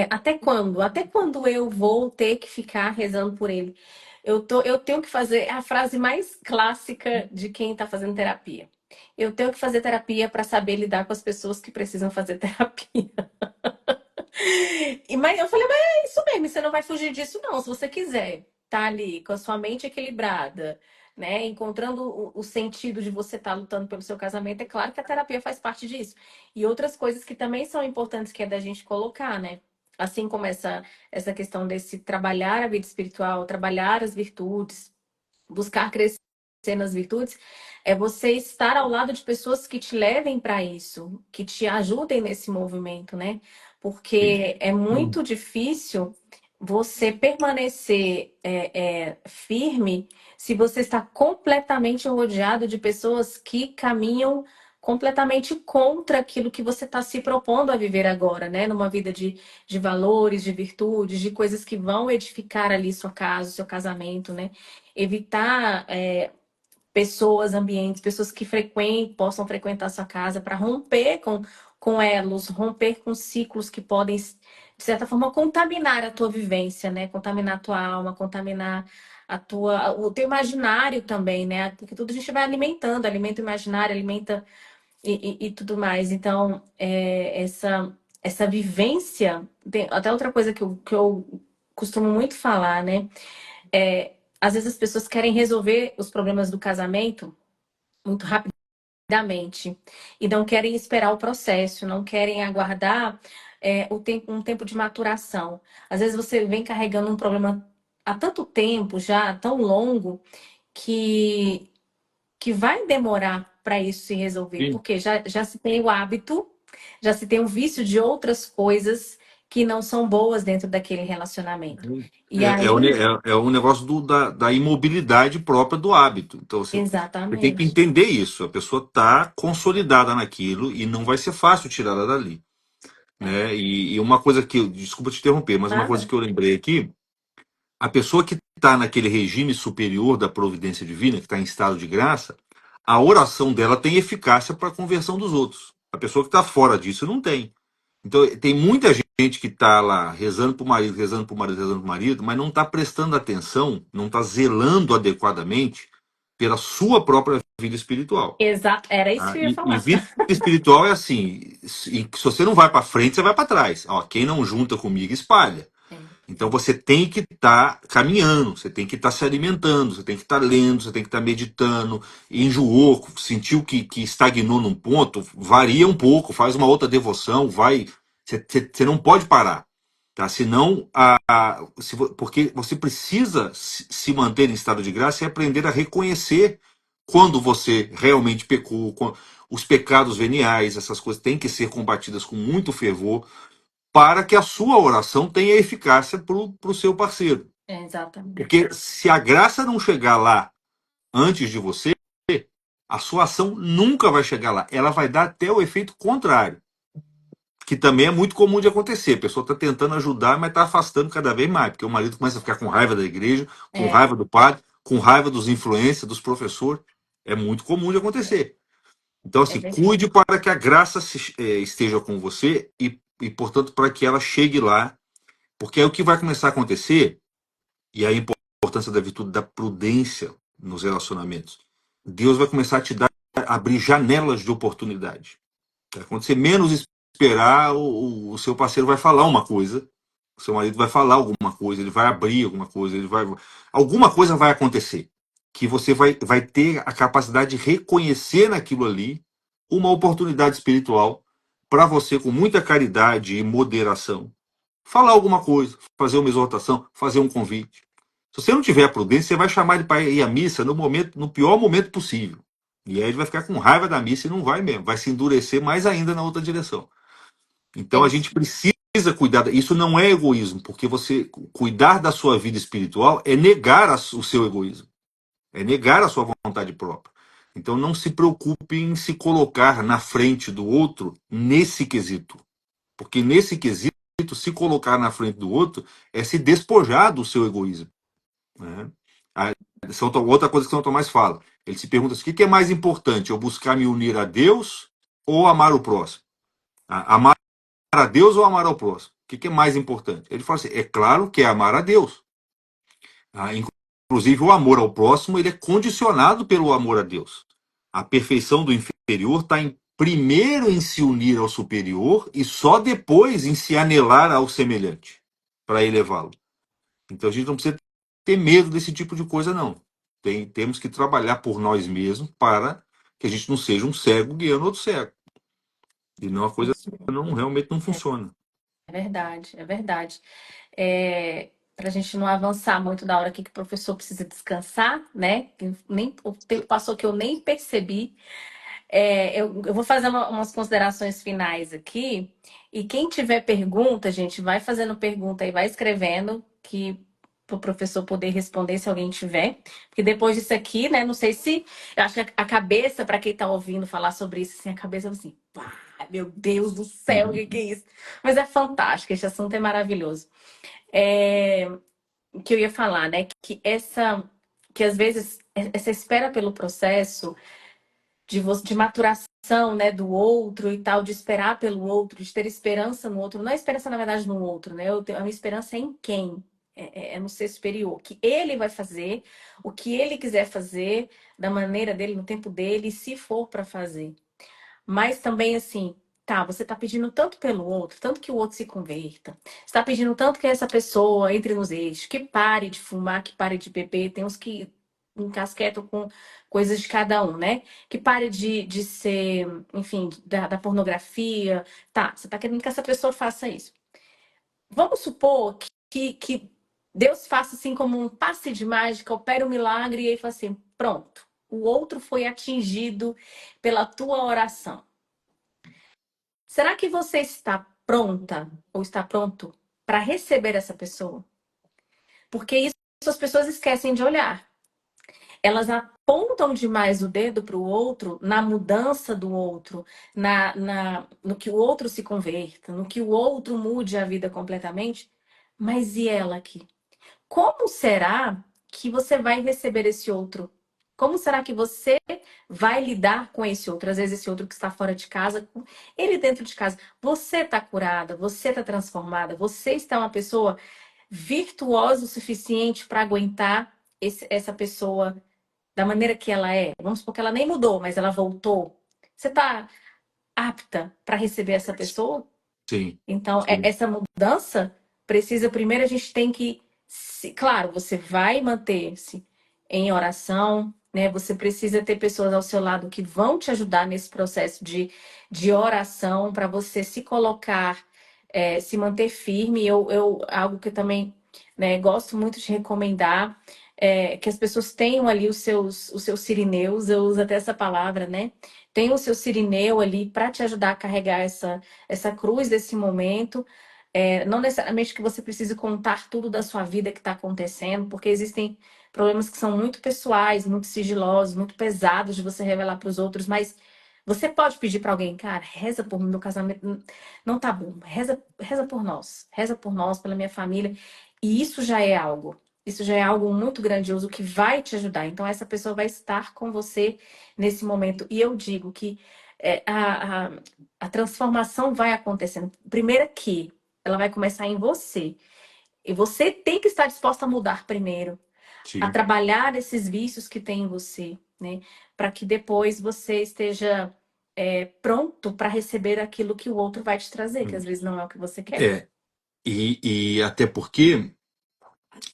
Até quando? Até quando eu vou ter que ficar rezando por ele? Eu tenho que fazer a frase mais clássica de quem está fazendo terapia. Eu tenho que fazer terapia para saber lidar com as pessoas que precisam fazer terapia. Mas eu falei, mas é isso mesmo, você não vai fugir disso, não. Se você quiser tá ali com a sua mente equilibrada, né? Encontrando o sentido de você estar lutando pelo seu casamento, é claro que a terapia faz parte disso. E outras coisas que também são importantes que é da gente colocar, né? Assim como essa questão desse trabalhar a vida espiritual, trabalhar as virtudes, buscar crescer nas virtudes, é você estar ao lado de pessoas que te levem para isso, que te ajudem nesse movimento, né? sim. Porque é muito difícil você permanecer firme se você está completamente rodeado de pessoas que caminham completamente contra aquilo que você está se propondo a viver agora, né? Numa vida de valores, de virtudes, de coisas que vão edificar ali sua casa, seu casamento, né? Evitar pessoas, ambientes, pessoas que possam frequentar sua casa para romper com elos, romper com ciclos que podem, de certa forma, contaminar a tua vivência, né? Contaminar a tua alma, contaminar o teu imaginário também, né? Porque tudo a gente vai alimentando, alimenta o imaginário, alimenta e tudo mais. Então, essa vivência, tem até outra coisa que eu costumo muito falar, né? Às vezes as pessoas querem resolver os problemas do casamento muito rapidamente e não querem esperar o processo, não querem aguardar um tempo de maturação. Às vezes você vem carregando um problema há tanto tempo já, tão longo, que, que vai demorar para isso se resolver, Sim. porque já se tem o hábito, já se tem o vício de outras coisas que não são boas dentro daquele relacionamento. E aí, É o negócio da imobilidade própria do hábito. Então você tem que exatamente. entender isso. A pessoa está consolidada naquilo e não vai ser fácil tirá-la dali. É, Né? E uma coisa que, desculpa te interromper, mas uma coisa nada. que eu lembrei aqui, a pessoa que está naquele regime superior da providência divina, que está em estado de graça, a oração dela tem eficácia para a conversão dos outros. A pessoa que está fora disso não tem. Então, tem muita gente que está lá rezando para o marido, rezando para o marido, rezando para o marido, mas não está prestando atenção, não está zelando adequadamente pela sua própria vida espiritual. Exato, era isso Tá? que eu ia E falar. vida espiritual é assim: se você não vai para frente, você vai para trás. Ó, quem não junta comigo, espalha. É, Então você tem que estar caminhando, você tem que estar se alimentando, você tem que estar lendo, você tem que estar meditando. Enjoou, sentiu que estagnou num ponto, varia um pouco, faz uma outra devoção, vai. Você não pode parar, tá? Senão, porque você precisa se manter em estado de graça e aprender a reconhecer quando você realmente pecou, os pecados veniais, essas coisas têm que ser combatidas com muito fervor para que a sua oração tenha eficácia para o seu parceiro. exatamente. Porque se a graça não chegar lá antes de você, a sua ação nunca vai chegar lá. Ela vai dar até o efeito contrário, que também é muito comum de acontecer. A pessoa está tentando ajudar, mas está afastando cada vez mais, porque o marido começa a ficar com raiva da igreja, com É, raiva do padre, com raiva dos influências, dos professores. É muito comum de acontecer. Então, é assim, verdade. cuide para que a graça esteja com você portanto, para que ela chegue lá. Porque aí o que vai começar a acontecer, e a importância da virtude da prudência nos relacionamentos, Deus vai começar a te dar, abrir janelas de oportunidade. Tá? Quando você menos esperar, o seu parceiro vai falar uma coisa, o seu marido vai falar alguma coisa, ele vai abrir alguma coisa, alguma coisa vai acontecer, que você vai ter a capacidade de reconhecer naquilo ali uma oportunidade espiritual para você, com muita caridade e moderação, falar alguma coisa, fazer uma exortação, fazer um convite. Se você não tiver a prudência, você vai chamar ele para ir à missa no pior momento possível. E aí ele vai ficar com raiva da missa e não vai mesmo, vai se endurecer mais ainda na outra direção. É Então a isso. gente precisa cuidar. Isso não é egoísmo, porque você cuidar da sua vida espiritual é negar o seu egoísmo, é negar a sua vontade própria. Então não se preocupe em se colocar na frente do outro nesse quesito. Porque nesse quesito, se colocar na frente do outro é se despojar do seu egoísmo. Né? Outra coisa que São Tomás fala. Ele se pergunta assim, o que é mais importante? Eu buscar me unir a Deus ou amar o próximo? Amar a Deus ou amar ao próximo? O que é mais importante? Ele fala assim, é claro que é amar a Deus. Inclusive, o amor ao próximo ele é condicionado pelo amor a Deus. A perfeição do inferior está primeiro em se unir ao superior e só depois em se anelar ao semelhante para elevá-lo. Então a gente não precisa ter medo desse tipo de coisa, não. Temos que trabalhar por nós mesmos para que a gente não seja um cego guiando outro cego. E não a coisa Isso não realmente não é, funciona. é verdade, é verdade. Para a gente não avançar muito da hora aqui que o professor precisa descansar, né? Que nem, o tempo passou que eu nem percebi. Eu vou fazer umas considerações finais aqui. E quem tiver pergunta, gente, vai fazendo pergunta e vai escrevendo, que para o professor poder responder se alguém tiver. Porque depois disso aqui, né? Não sei se. Eu acho que a cabeça, para quem está ouvindo falar sobre isso, assim, a cabeça assim, pá, meu Deus do céu, o que é isso? Mas é fantástico, esse assunto é maravilhoso. É, o que eu ia falar, né? Que às vezes essa espera pelo processo de maturação, né, do outro e tal, de esperar pelo outro, de ter esperança no outro. Não é esperança, na verdade, no outro, né? É uma esperança em quem? é no ser superior, que ele vai fazer o que ele quiser fazer, da maneira dele, no tempo dele, se for para fazer. Mas também assim, tá, você tá pedindo tanto pelo outro, tanto que o outro se converta. Você tá pedindo tanto que essa pessoa entre nos eixos, que pare de fumar, que pare de beber. Tem uns que encasquetam com coisas de cada um, né? Que pare de ser, enfim, da pornografia. Tá, você tá querendo que essa pessoa faça isso. Vamos supor que Deus faça assim como um passe de mágica, opere um milagre e aí fala assim, pronto. O outro foi atingido pela tua oração. Será que você está pronta ou está pronto para receber essa pessoa? Porque isso as pessoas esquecem de olhar. Elas apontam demais o dedo para o outro na mudança do outro, no que o outro se converta, no que o outro mude a vida completamente. Mas e ela aqui? Como será que você vai receber esse outro? Como será que você vai lidar com esse outro? Às vezes, esse outro que está fora de casa, ele dentro de casa. Você está curada, você está transformada, você está uma pessoa virtuosa o suficiente para aguentar essa pessoa da maneira que ela é. Vamos supor que ela nem mudou, mas ela voltou. Você está apta para receber essa pessoa? Sim, Então, sim. essa mudança precisa, primeiro a gente tem que, claro, você vai manter-se em oração, né? Você precisa ter pessoas ao seu lado que vão te ajudar nesse processo de oração para você se colocar, se manter firme. Algo que eu também, né, gosto muito de recomendar é que as pessoas tenham ali os seus sirineus, eu uso até essa palavra, né? Tem o seu sirineu ali para te ajudar a carregar essa cruz desse momento. Não necessariamente que você precise contar tudo da sua vida que está acontecendo, porque existem problemas que são muito pessoais, muito sigilosos, muito pesados de você revelar para os outros, mas você pode pedir para alguém, cara, reza por mim, meu casamento não tá bom, reza por nós, pela minha família, e isso já é algo. Isso já é algo muito grandioso que vai te ajudar. Então, essa pessoa vai estar com você nesse momento. E eu digo que é, a, a, a transformação vai acontecendo. Primeiro que ela vai começar em você. E você tem que estar disposta a mudar primeiro, a Sim. trabalhar esses vícios que tem em você, né? Para que depois você esteja pronto para receber aquilo que o outro vai te trazer, que às vezes não é o que você quer. É, e até porque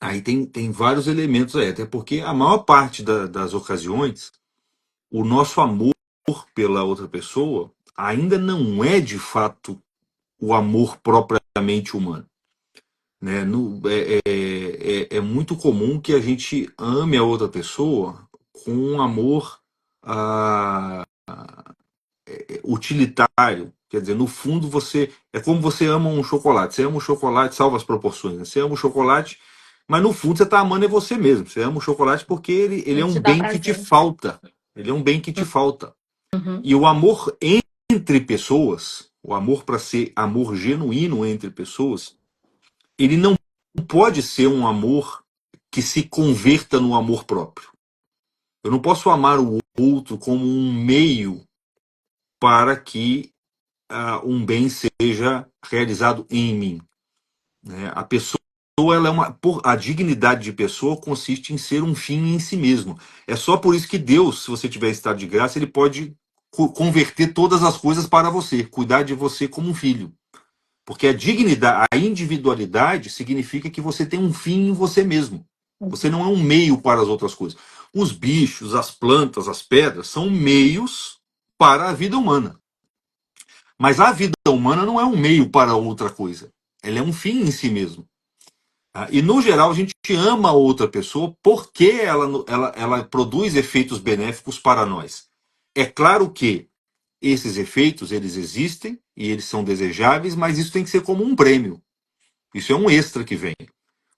aí tem vários elementos aí, até porque a maior parte das ocasiões, o nosso amor pela outra pessoa ainda não é de fato o amor propriamente humano. Né? É muito comum que a gente ame a outra pessoa com um amor ah, utilitário. Quer dizer, no fundo, você é como você ama um chocolate. Você ama o chocolate, salva as proporções. Né? Você ama o chocolate, mas no fundo você está amando é você mesmo. Você ama o chocolate porque ele é Ele um te dá bem que te prazer. falta. Ele é um bem que te falta. Uhum. E o amor entre pessoas, o amor para ser amor genuíno entre pessoas, ele não pode ser um amor que se converta no amor próprio. Eu não posso amar o outro como um meio para que um bem seja realizado em mim. Né? A pessoa ela é a dignidade de pessoa consiste em ser um fim em si mesmo. É só por isso que Deus, se você tiver estado de graça, ele pode converter todas as coisas para você, cuidar de você como um filho. Porque a dignidade, a individualidade significa que você tem um fim em você mesmo. Você não é um meio para as outras coisas. Os bichos, as plantas, as pedras são meios para a vida humana. Mas a vida humana não é um meio para outra coisa. Ela é um fim em si mesmo. Tá? E, no geral, a gente ama a outra pessoa porque ela produz efeitos benéficos para nós. É claro que esses efeitos, eles existem e eles são desejáveis, mas isso tem que ser como um prêmio. Isso é um extra que vem.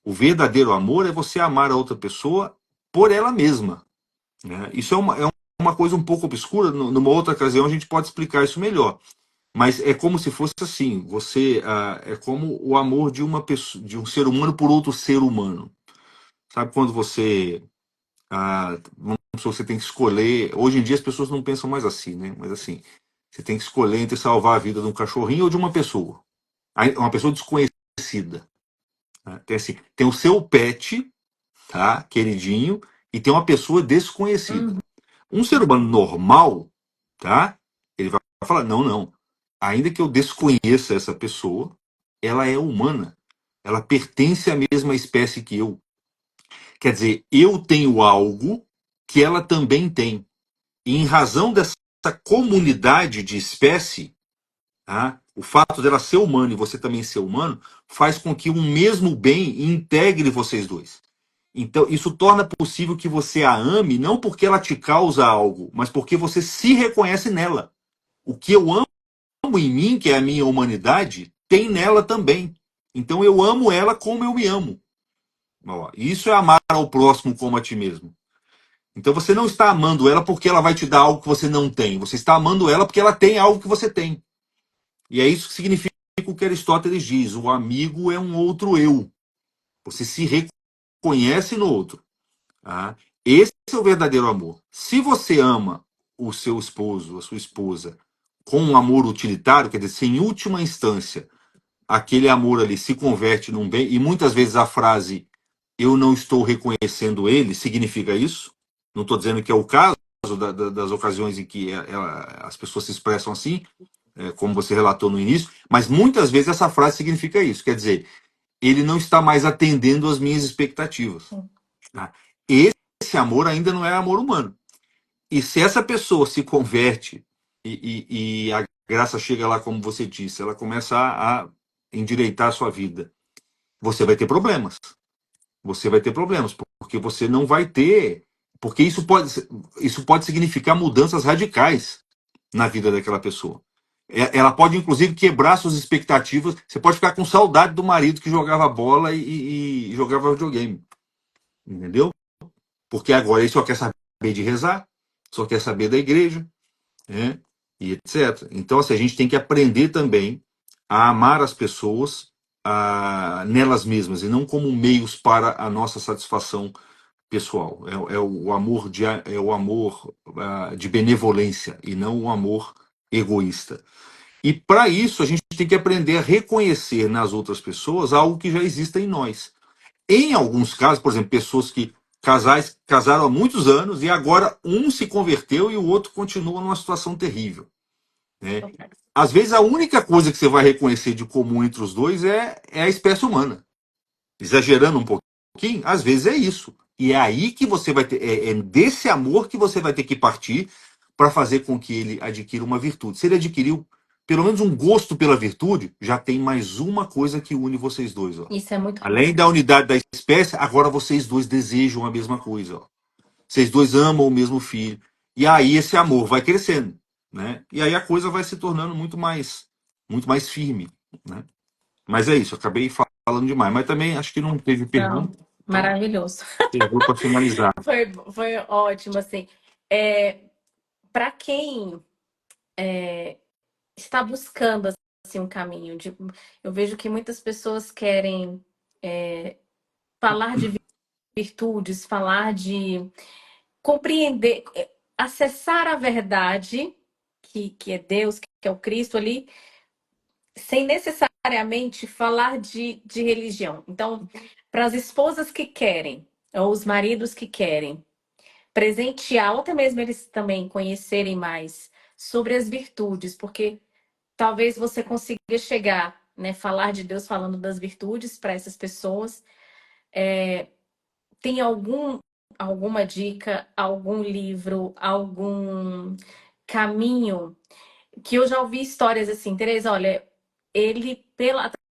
O verdadeiro amor é você amar a outra pessoa por ela mesma. Né? Isso é uma coisa um pouco obscura. Numa outra ocasião a gente pode explicar isso melhor. Mas é como se fosse assim. É como o amor de uma pessoa, de um ser humano por outro ser humano. Sabe quando vamos supor, você tem que escolher. Hoje em dia as pessoas não pensam mais assim, né? Mas assim, você tem que escolher entre salvar a vida de um cachorrinho ou de uma pessoa. Uma pessoa desconhecida. Né? Tem assim, tem o seu pet, tá, queridinho, e tem uma pessoa desconhecida. Um ser humano normal, tá? Ele vai falar, não, não. Ainda que eu desconheça essa pessoa, ela é humana. Ela pertence à mesma espécie que eu. Quer dizer, eu tenho algo que ela também tem. E em razão dessa comunidade de espécie, tá? O fato dela ser humana e você também ser humano, faz com que um mesmo bem integre vocês dois. Então, isso torna possível que você a ame, não porque ela te causa algo, mas porque você se reconhece nela. O que eu amo em mim, que é a minha humanidade, tem nela também. Então, eu amo ela como eu me amo. Ó, isso é amar ao próximo como a ti mesmo. Então, você não está amando ela porque ela vai te dar algo que você não tem. Você está amando ela porque ela tem algo que você tem. E é isso que significa o que Aristóteles diz: o amigo é um outro eu. Você se reconhece no outro. Tá? Esse é o verdadeiro amor. Se você ama o seu esposo, a sua esposa, com um amor utilitário, quer dizer, se em última instância aquele amor ali se converte num bem, e muitas vezes a frase eu não estou reconhecendo ele significa isso. Não estou dizendo que é o caso das ocasiões em que as pessoas se expressam assim, como você relatou no início, mas muitas vezes essa frase significa isso. Quer dizer, ele não está mais atendendo às minhas expectativas. Tá? Esse amor ainda não é amor humano. E se essa pessoa se converte e a graça chega lá, como você disse, ela começa a endireitar a sua vida, você vai ter problemas. Você vai ter problemas, porque você não vai ter. Porque isso pode significar mudanças radicais na vida daquela pessoa. Ela pode, inclusive, quebrar suas expectativas. Você pode ficar com saudade do marido que jogava bola e jogava videogame. Entendeu? Porque agora ele só quer saber de rezar, só quer saber da igreja, né? E etc. Então, assim, a gente tem que aprender também a amar as pessoas nelas mesmas e não como meios para a nossa satisfação pessoal. É o amor de benevolência e não o amor egoísta. E para isso a gente tem que aprender a reconhecer nas outras pessoas algo que já existe em nós. Em alguns casos, por exemplo, pessoas que casais casaram há muitos anos e agora um se converteu e o outro continua numa situação terrível. Né? Às vezes a única coisa que você vai reconhecer de comum entre os dois é a espécie humana. Exagerando um pouquinho, às vezes é isso. E é aí que você vai ter, é desse amor que você vai ter que partir para fazer com que ele adquira uma virtude. Se ele adquiriu pelo menos um gosto pela virtude, já tem mais uma coisa que une vocês dois. Ó. Isso é muito bom. Além da unidade da espécie, agora vocês dois desejam a mesma coisa. Ó. Vocês dois amam o mesmo filho. E aí esse amor vai crescendo. Né? E aí a coisa vai se tornando muito mais firme. Né? Mas é isso, acabei falando demais. Mas também acho que não teve Não, pergunta. Então, maravilhoso. pergunta para finalizar. Foi ótimo, assim. Para quem está buscando assim, um caminho, eu vejo que muitas pessoas querem falar de virtudes, falar de compreender, acessar a verdade, que é Deus, que é o Cristo ali, sem necessariamente falar de religião. Então, para as esposas que querem, ou os maridos que querem, presentear, ou até mesmo eles também conhecerem mais sobre as virtudes, porque talvez você consiga chegar, né, falar de Deus falando das virtudes para essas pessoas. Tem alguma dica, algum livro, algum caminho que eu já ouvi histórias assim, Tereza, olha, ele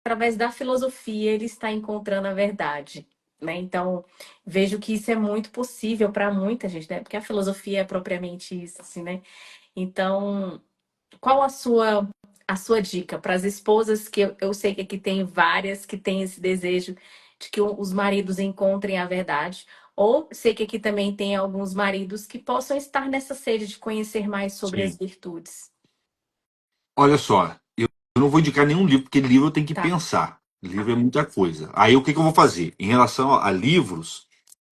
através da filosofia ele está encontrando a verdade, né? Então, vejo que isso é muito possível para muita gente, né? Porque a filosofia é propriamente isso, assim, né? Então, qual a sua dica para as esposas que eu sei que aqui tem várias que têm esse desejo de que os maridos encontrem a verdade, ou sei que aqui também tem alguns maridos que possam estar nessa sede de conhecer mais sobre as Sim. virtudes. Olha só, eu não vou indicar nenhum livro, porque livro eu tenho que Tá, pensar. Livro é muita coisa. Aí o que eu vou fazer? Em relação a livros,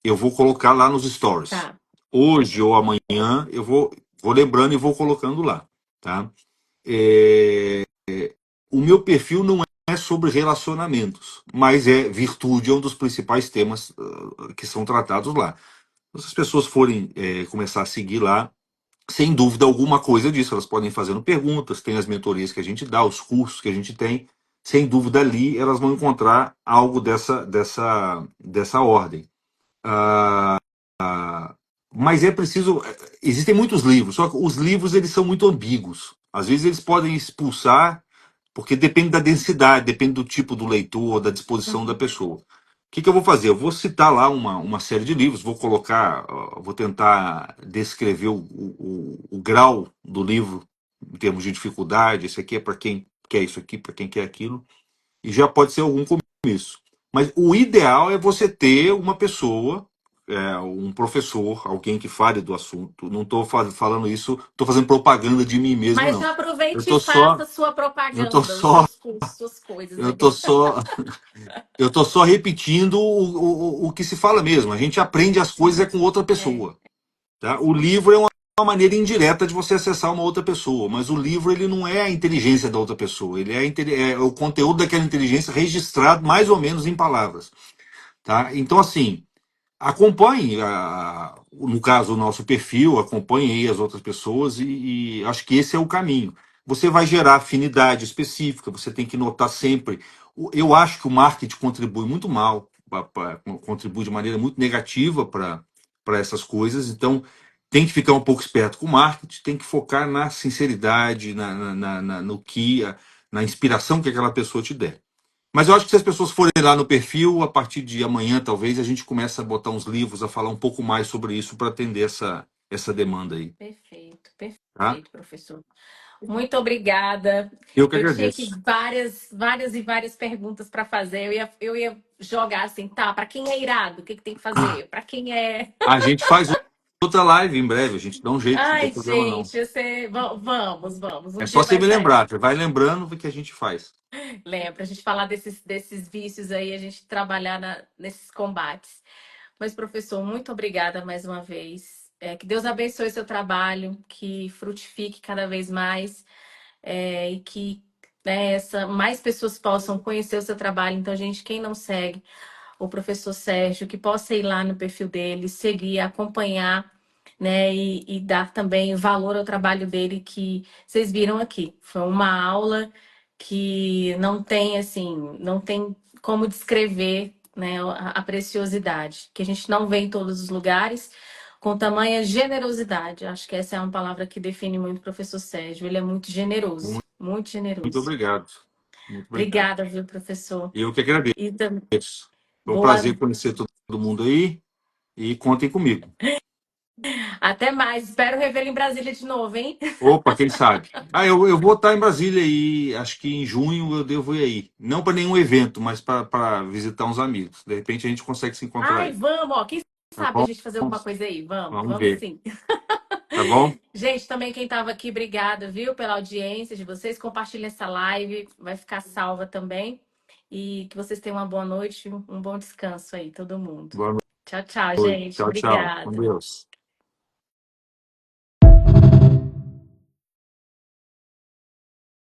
eu vou colocar lá nos stories. tá. Hoje ou amanhã eu vou lembrando e vou colocando lá. Tá? É, o meu perfil não é sobre relacionamentos, mas é virtude, é um dos principais temas que são tratados lá. Se as pessoas forem começar a seguir lá, sem dúvida alguma coisa disso, elas podem ir fazendo perguntas, tem as mentorias que a gente dá, os cursos que a gente tem, sem dúvida ali elas vão encontrar algo dessa ordem. Ah, mas é preciso. Existem muitos livros, só que os livros eles são muito ambíguos. Às vezes eles podem expulsar, porque depende da densidade, depende do tipo do leitor, da disposição da pessoa. O que eu vou fazer? Eu vou citar lá uma série de livros, vou colocar, vou tentar descrever o grau do livro em termos de dificuldade. Esse aqui é para quem quer isso aqui, para quem quer aquilo, e já pode ser algum começo. Mas o ideal é você ter uma pessoa, um professor, alguém que fale do assunto. Não estou falando isso, estou fazendo propaganda de mim mesmo, Mas não. já Eu aproveite e estou só, faça sua eu tô propaganda, os só, seus cursos, suas coisas eu tô aí. só, eu tô só repetindo o que se fala mesmo. A gente aprende as coisas com outra É, pessoa. Tá? O livro é uma maneira indireta de você acessar uma outra pessoa, mas o livro ele não é a inteligência da outra pessoa, ele é o conteúdo daquela inteligência registrado mais ou menos em palavras. Tá? Então, assim, acompanhe, no caso, o nosso perfil, acompanhe aí as outras pessoas e acho que esse é o caminho. Você vai gerar afinidade específica, você tem que notar sempre. Eu acho que o marketing contribui muito mal, contribui de maneira muito negativa para essas coisas, então tem que ficar um pouco esperto com o marketing, tem que focar na sinceridade, no que, na inspiração que aquela pessoa te der. Mas eu acho que se as pessoas forem lá no perfil, a partir de amanhã, talvez, a gente comece a botar uns livros, a falar um pouco mais sobre isso para atender essa demanda aí. perfeito, Tá? perfeito, professor. Muito obrigada. Eu que Eu tinha aqui agradeço. várias perguntas para fazer. Eu ia jogar assim, tá? Para quem é irado, o que tem que fazer? Para quem é. A gente faz outra live em breve, a gente dá um jeito, não tem Ai, problema não. gente, vamos. É Um só dia você vai me sair. lembrar, você vai lembrando que a gente faz. Lembra, a gente falar desses vícios aí, a gente trabalhar nesses combates. Mas, professor, muito obrigada mais uma vez. Que Deus abençoe seu trabalho, que frutifique cada vez mais, e que mais pessoas possam conhecer o seu trabalho. Então, gente, quem não segue o professor Sérgio, que possa ir lá no perfil dele, seguir, acompanhar, né, e dar também valor ao trabalho dele que vocês viram aqui. Foi uma aula que não tem assim, não tem como descrever, né, a preciosidade, que a gente não vê em todos os lugares, com tamanha generosidade. Acho que essa é uma palavra que define muito o professor Sérgio. Ele é muito generoso, Muito, muito muito generoso. obrigado. Muito obrigado. Obrigada, viu, professor? Eu que agradeço. E Foi um boa. prazer conhecer todo mundo aí e contem comigo. Até mais. Espero revê-lo em Brasília de novo, hein? Opa, quem sabe? Eu vou estar em Brasília e acho que em junho eu devo ir aí. Não para nenhum evento, mas para visitar uns amigos. De repente a gente consegue se encontrar Ai, aí. vamos, ó. Quem Tá sabe a bom? gente fazer alguma coisa aí? Vamos Vamos ver. sim. Tá bom? Gente, também quem estava aqui, obrigada, viu, pela audiência de vocês. Compartilhem essa live, vai ficar salva também. E que vocês tenham uma boa noite, um bom descanso aí, todo mundo. Boa Tchau, tchau, noite. gente. Tchau, tchau. Com Obrigada. Deus.